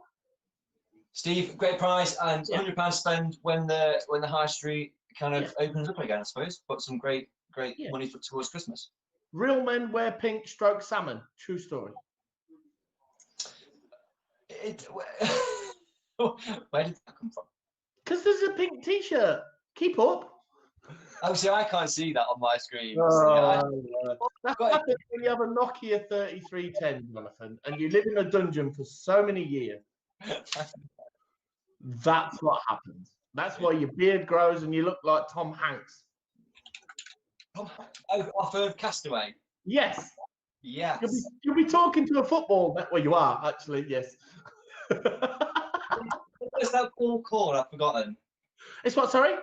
Steve, great prize and Yeah. £100 spend when the high street kind of Yeah. opens up again, I suppose. But some great Yeah. money towards Christmas. Real men wear pink stroke salmon. True story. Where did that come from? Because there's a pink t-shirt. Keep up. Oh, see, I can't see that on my screen. That's like when you have a Nokia 3310, Jonathan, and you live in a dungeon for so many years. That's what happens. That's why your beard grows and you look like Tom Hanks. Oh, off of Castaway. Yes. Yes. You'll be talking to a football. Well, you are actually. Yes. What is that ball called? I've forgotten. It's what? Sorry.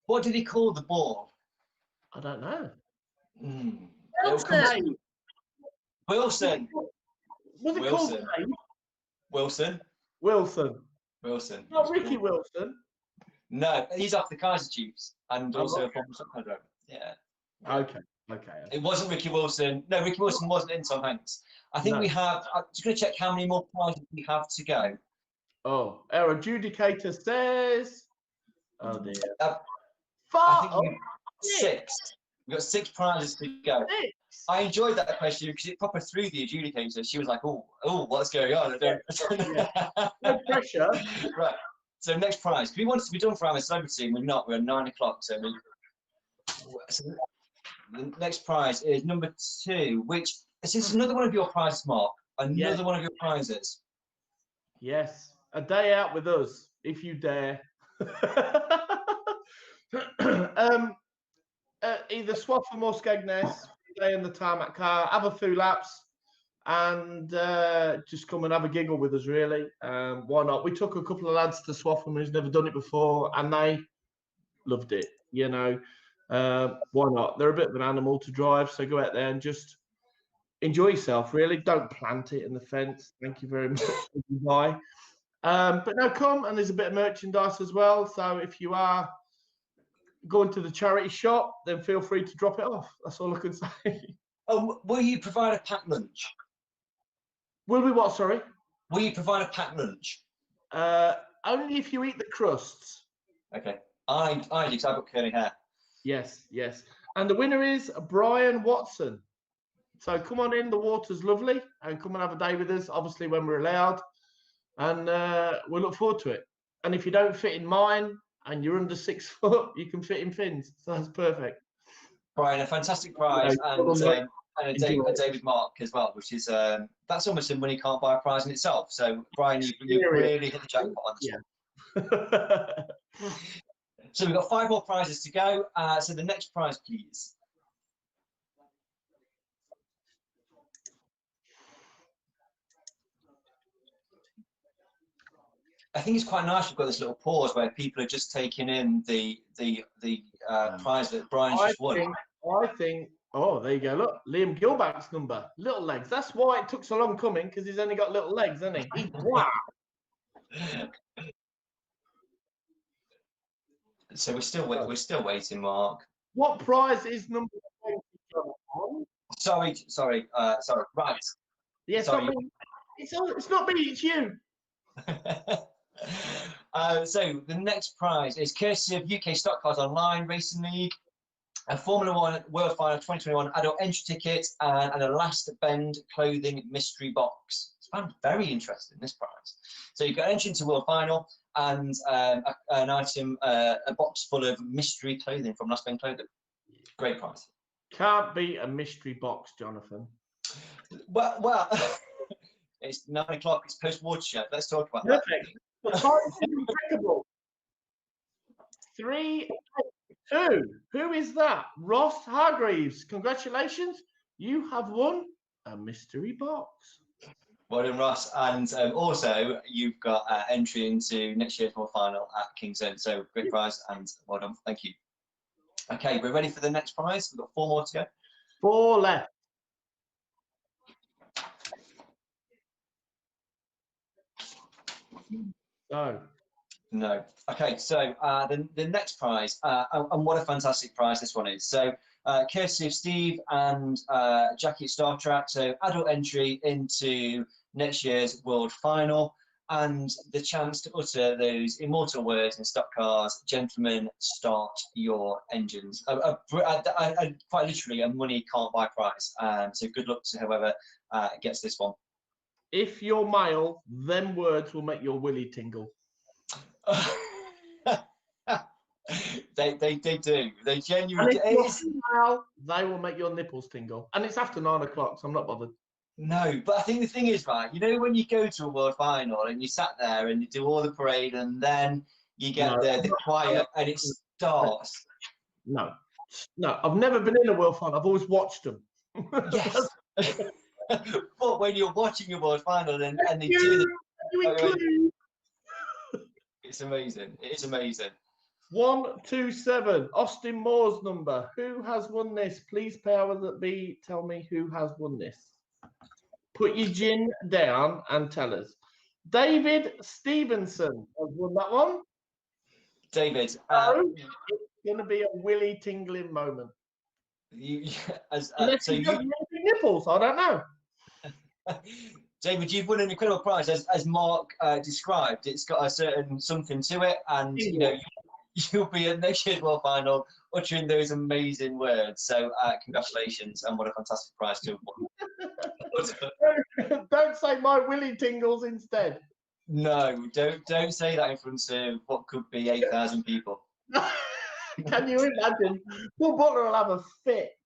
What did he call the ball? I don't know. Wilson. Wilson. Was it called Dave? Wilson. Wilson. Wilson. Not Ricky Wilson. No, he's off the Kaiser Chiefs and also okay. a former subcontractor. Yeah. Okay. It wasn't Ricky Wilson. No, Ricky Wilson wasn't in Tom Hanks. I think we have. I'm just going to check how many more prizes we have to go. Oh, our adjudicator says. Oh dear. I think we've 6. We've got 6 prizes to go. 6. I enjoyed that question because it proper threw the adjudicator. She was like, "Oh, what's going on?" No pressure. Right. So next prize. We wanted to be done for our celebrity, and we're not. We're at 9 o'clock. So the next prize is number 2, which is another one of your prizes, Mark. Another one of your prizes. Yes, a day out with us, if you dare. Either Swaffham or Skegness, stay in the tarmac car, have a few laps, and just come and have a giggle with us, really. Why not? We took a couple of lads to Swaffham who's never done it before, and they loved it, you know. Why not? They're a bit of an animal to drive, so go out there and just enjoy yourself, really. Don't plant it in the fence. Thank you very much. Bye. But no, come, and there's a bit of merchandise as well. So if you are going to the charity shop, then feel free to drop it off. That's all I can say. Oh, will you provide a packed lunch? Will we what, sorry? Will you provide a packed lunch? Only if you eat the crusts. Okay. I do, because I've got curly hair. Yes. And the winner is Brian Watson. So come on in, the water's lovely, and come and have a day with us, obviously when we're allowed. And we'll look forward to it. And if you don't fit in mine and you're under 6 foot, you can fit in Finn's. So that's perfect. Brian, a fantastic prize, and a day with Mark as well, which is that's almost a money can't buy prize in itself. So Brian, you really hit the jackpot on this one. So we've got 5 more prizes to go. So the next prize, please. I think it's quite nice we've got this little pause where people are just taking in the prize that Brian's just won. I think, oh, there you go. Look, Liam Gilback's number, little legs. That's why it took so long coming, because he's only got little legs, hasn't he? Wow. So we're still waiting, Mark. What prize is number 20? Sorry. Right. Yeah, sorry. It's not me. It's you. So the next prize is courtesy of UK Stock Cars Online Racing League, a Formula 1 World Final 2021 adult entry ticket, and a Last Bend clothing mystery box. I'm very interested in this prize. So you've got entry into World Final and an item, a box full of mystery clothing from Last Bend Clothing. Great prize. Can't be a mystery box, Jonathan. Well. It's 9 o'clock. It's post-watershed. Let's talk about that. Perfect. The time is impeccable. 3-2. Who is that? Ross Hargreaves. Congratulations. You have won a mystery box. Well done, Ross. And also, you've got entry into next year's World Final at Kingston. So great prize and well done. Thank you. Okay, we're ready for the next prize. We've got 4 more to go. 4 left. No. No. Okay, so the next prize, and what a fantastic prize this one is. So, courtesy of Steve and Jackie at Star Trek, so adult entry into next year's World Final, and the chance to utter those immortal words in stock cars, gentlemen, start your engines. Quite literally, a money can't buy prize. So good luck to whoever gets this one. If you're male, them words will make your willy tingle. they do. They And genuinely if do. you're female, they will make your nipples tingle. And it's after 9 o'clock, so I'm not bothered. No, but I think the thing is, right, you know, when you go to a World Final and you sat there and you do all the parade and then you get the quiet and it starts. No, I've never been in a World Final. I've always watched them. Yes. But when you're watching a World Final and they do the... It's amazing. It is amazing. 127, Austin Moore's number. Who has won this? Please, powers that be, tell me who has won this. Put your gin down and tell us. David Stevenson has won that one. David, it's going to be a willy tingling moment. So you nipples, I don't know. David, you've won an incredible prize, as Mark described. It's got a certain something to it, and you know you'll be at next year's World Final uttering those amazing words. So congratulations, and what a fantastic prize to have won. Don't say my willy tingles instead. No, don't say that in front of what could be 8,000 people. Can you imagine? Paul Butler will have a fit.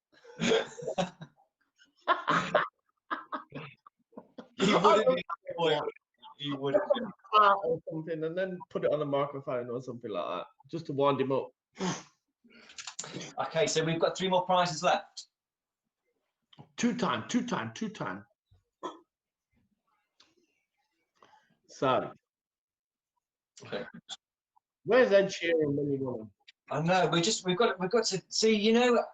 You wouldn't be. You wouldn't be. Or something, and then put it on a microphone or something like that, just to wind him up. Okay, so we've got 3 more prizes left. Two time. So, Okay. Where's Ed Sheeran when you want him? I know. We've got to see. You know what?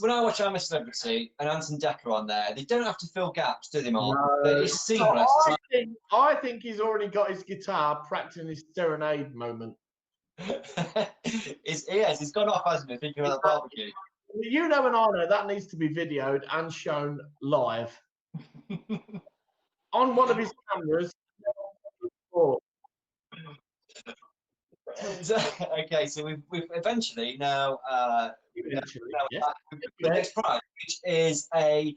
When I watch I'm a Celebrity and Anton Decker on there, they don't have to fill gaps, do they, Mark? No. It's seamless. I think he's already got his guitar practicing his serenade moment. He's gone off, hasn't he? Thinking about the barbecue. You know, and I know that needs to be videoed and shown live on one of his cameras. Okay, so we've eventually now the next prize, which is a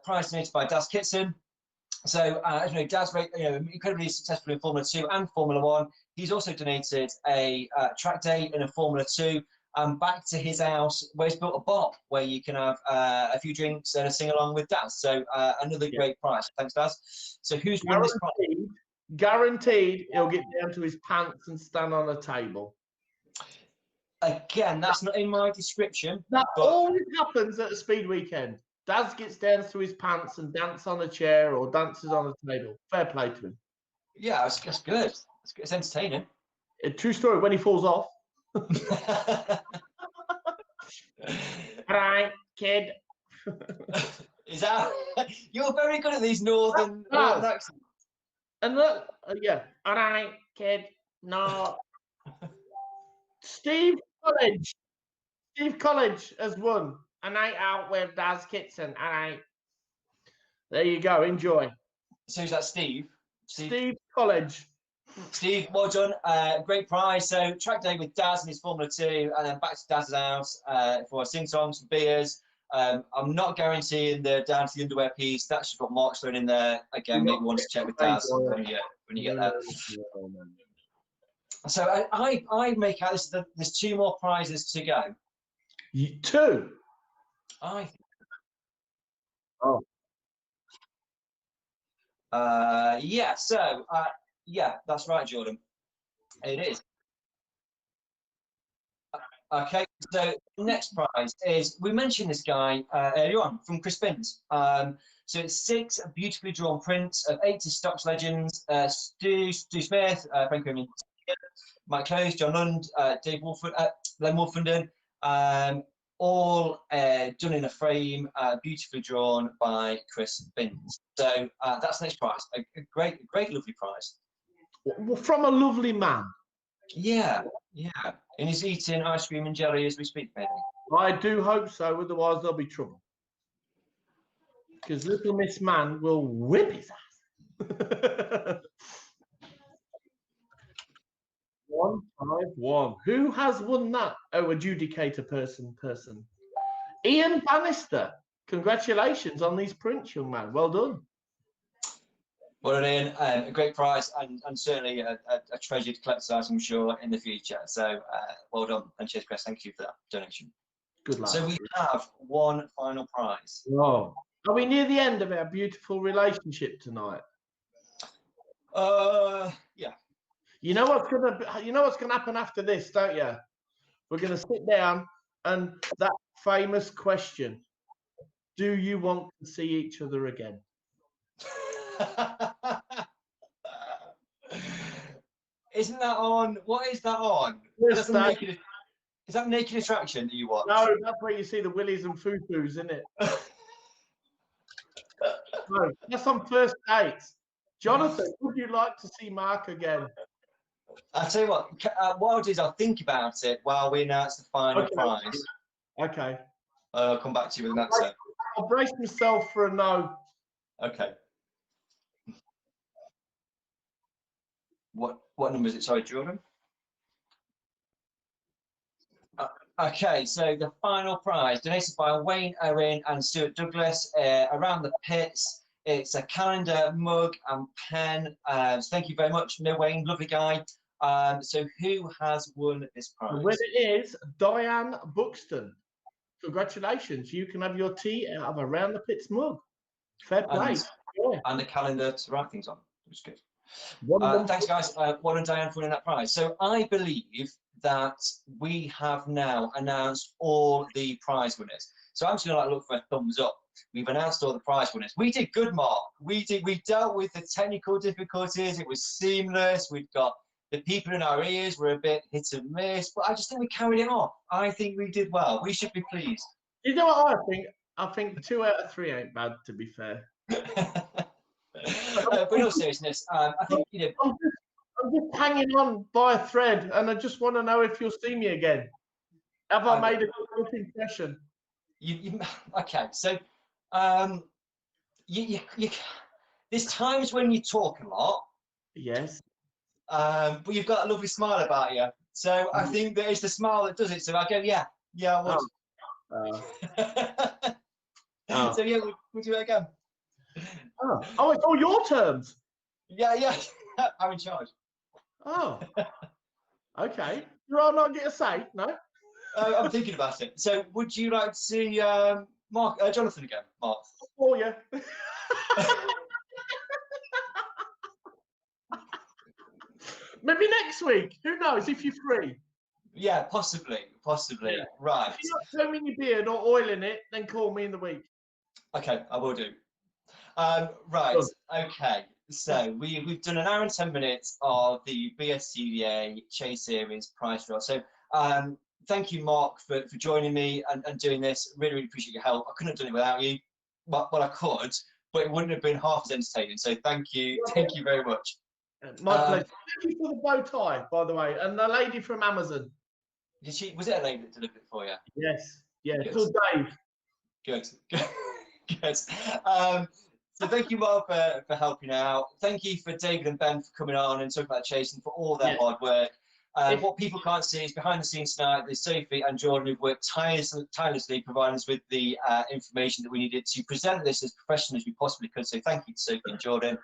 prize donated by Daz Kitson. So as you know, Daz, incredibly successful in Formula 2 and Formula 1. He's also donated a track day in a Formula 2 back to his house, where he's built a bar where you can have a few drinks and a sing along with Daz. So another great prize. Thanks, Daz. So who's won this prize? Guaranteed he'll get down to his pants and stand on a table. Again, that's not in my description. That always happens at a speed weekend. Daz gets down to his pants and dances on a chair or dances on a table. Fair play to him. Yeah, that's good. It's entertaining. A true story, when he falls off. All right, kid. Is that... You're very good at these northern accents. And look, yeah. All right, kid. No. Steve College has won a night out with Daz Kitson. All right. There you go. Enjoy. So is that Steve? Steve College. Steve, well done. Great prize. So track day with Daz in his Formula 2, and then back to Daz's house for a sing-song, some beers. I'm not guaranteeing the down to the underwear piece. That's just what Mark's thrown in there. Again, maybe want to check with Daz when you get there. So I make out there's 2 more prizes to go. 2? Oh. Yeah. So yeah, that's right, Jordan. It is. Okay, so the next prize is, we mentioned this guy earlier on, from Chris Bins. So it's 6 beautifully drawn prints of 80 stocks legends: Stu Smith, Frank Owen, Mike Close, John Lund, Dave Wolford, Len Wolfenden, all done in a frame, beautifully drawn by Chris Bins. So that's the next prize. A great, lovely prize. from a lovely man. Yeah, yeah. And he's eating ice cream and jelly as we speak, maybe. I do hope so, otherwise there'll be trouble. Because little Miss Man will whip his ass. 151. Who has won that? Oh, adjudicator person. Ian Bannister. Congratulations on these prints, young man. Well done. Well, Ian, a great prize and certainly a treasured collector's item, I'm sure, in the future. So well done. And cheers, Chris. Thank you for that donation. Good luck. So we have one final prize. Oh. Are we near the end of our beautiful relationship tonight? Yeah. You know what's gonna happen after this, don't you? We're gonna sit down and that famous question: do you want to see each other again? Isn't that on? What is that on? Is that Naked Attraction that you want? No, that's where you see the willies and foo-foos, isn't it? No, that's on First Dates. Jonathan, would you like to see Mark again? I'll tell you what I'll do is I'll think about it while we announce the final prize. Okay. I'll come back to you with an answer. I'll brace myself for a no. Okay. What number is it? Sorry, Jordan. Okay, so the final prize donated by Wayne Owen and Stuart Douglas around the pits. It's a calendar, mug, and pen. So thank you very much, Wayne, lovely guy. So who has won this prize? The winner is Diane Buxton. Congratulations! You can have your tea out of Around the Pits mug. Fair play. And a calendar to write things on, which is good. Well thanks, guys. Well done, Diane, for winning that prize. So I believe that we have now announced all the prize winners. So I'm just going to look for a thumbs up. We've announced all the prize winners. We did good, Mark. We dealt with the technical difficulties. It was seamless. We've got the people in our ears were a bit hit and miss, but I just think we carried it off. I think we did well. We should be pleased. You know what I think? I think 2 out of 3 ain't bad, to be fair. But in all seriousness, I think, you know, I'm just hanging on by a thread, and I just want to know if you'll see me again. Have I made a good impression? Okay, so there's times when you talk a lot. Yes. But you've got a lovely smile about you. So I think that it's the smile that does it. So I go, yeah, I would. So yeah, we'll do it again. Oh, it's all your terms. Yeah, I'm in charge. Oh, okay. Do I not get a say? No. I'm thinking about it. So would you like to see Jonathan again, Mark? Oh yeah. Maybe next week. Who knows if you're free? Yeah, possibly. Yeah. Right. If you're not combing your beard or oiling it, then call me in the week. Okay, I will do. Right. Okay. So we've done an hour and 10 minutes of the BSCDA Chase Series prize draw. So thank you, Mark, for joining me and doing this. Really appreciate your help. I couldn't have done it without you. Well, I could, but it wouldn't have been half as entertaining. So thank you very much. My pleasure. Thank you for the bow tie, by the way, and the lady from Amazon. Was it a lady that delivered it for you? Yes. Yeah. Good. Called Dave. Good. So thank you, Mark, for helping out. Thank you for David and Ben for coming on and talking about Chase and for all their hard work. What people can't see is behind the scenes tonight, there's Sophie and Jordan who've worked tirelessly providing us with the information that we needed to present this as professionally as we possibly could. So thank you to Sophie and Jordan.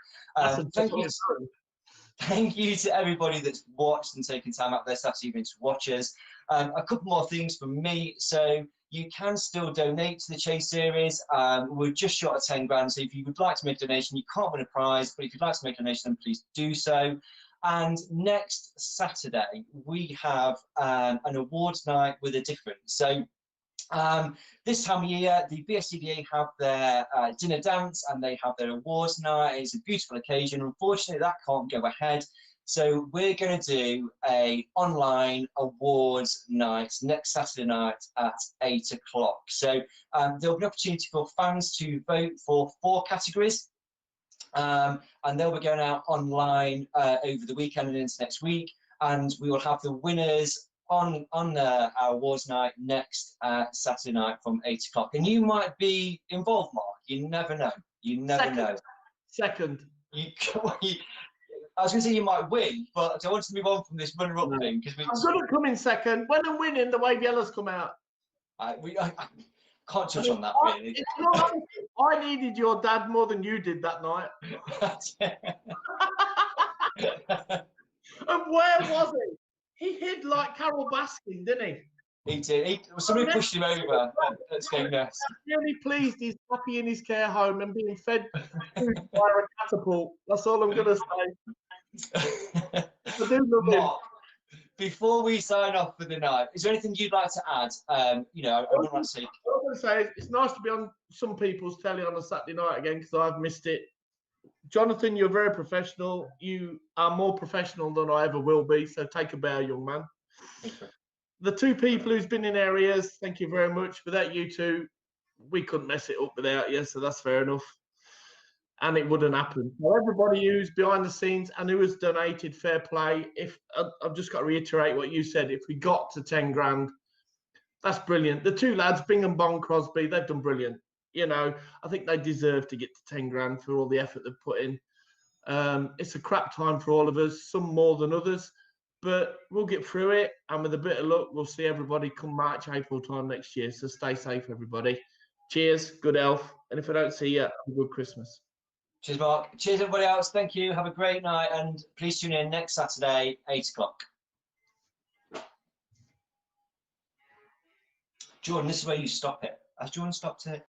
Thank you to everybody that's watched and taken time out of their Saturday evening to watch us. A couple more things from me. So you can still donate to the Chase Series. We're just short of 10 grand. So if you would like to make a donation, you can't win a prize, but if you'd like to make a donation, then please do so. And next Saturday, we have an awards night with a difference. So this time of year, the BSCDA have their dinner dance and they have their awards night. It's a beautiful occasion. Unfortunately, that can't go ahead. So we're going to do a online awards night next Saturday night at 8 o'clock. So there'll be an opportunity for fans to vote for 4 categories. and they'll be going out online over the weekend and into next week, and we will have the winners on our awards night next Saturday night from 8 o'clock. And you might be involved, Mark. You never know. You never know. Second. I was going to say you might win, but I want to move on from this runner-up thing because I'm going to come in second. When I'm winning, the Wave Yellows come out. I can't touch on that really. I needed your dad more than you did that night. And where was he? He hid like Carol Baskin, didn't he? He did. Somebody pushed him over at Skegness. I'm really pleased he's happy in his care home and being fed food by a catapult. That's all I'm going to say. I do love him. Mark, before we sign off for the night, is there anything you'd like to add? I wouldn't want to say. What I'm going to say is it's nice to be on some people's telly on a Saturday night again because I've missed it. Jonathan, you're very professional. You are more professional than I ever will be, so take a bow, young man. The two people who's been in areas, thank you very much. Without you two, we couldn't mess it up without you, so that's fair enough. And it wouldn't happen. So everybody who's behind the scenes and who has donated, fair play. If I've just got to reiterate what you said, if we got to 10 grand, that's brilliant. The two lads, Bing and Bon Crosby, they've done brilliant. You know, I think they deserve to get to 10 grand for all the effort they've put in. It's a crap time for all of us, some more than others, but we'll get through it. And with a bit of luck, we'll see everybody come March, April time next year. So stay safe, everybody. Cheers, good health. And if I don't see you, have a good Christmas. Cheers, Mark. Cheers, everybody else. Thank you. Have a great night. And please tune in next Saturday, 8 o'clock. Jordan, this is where you stop it. Has Jordan stopped it?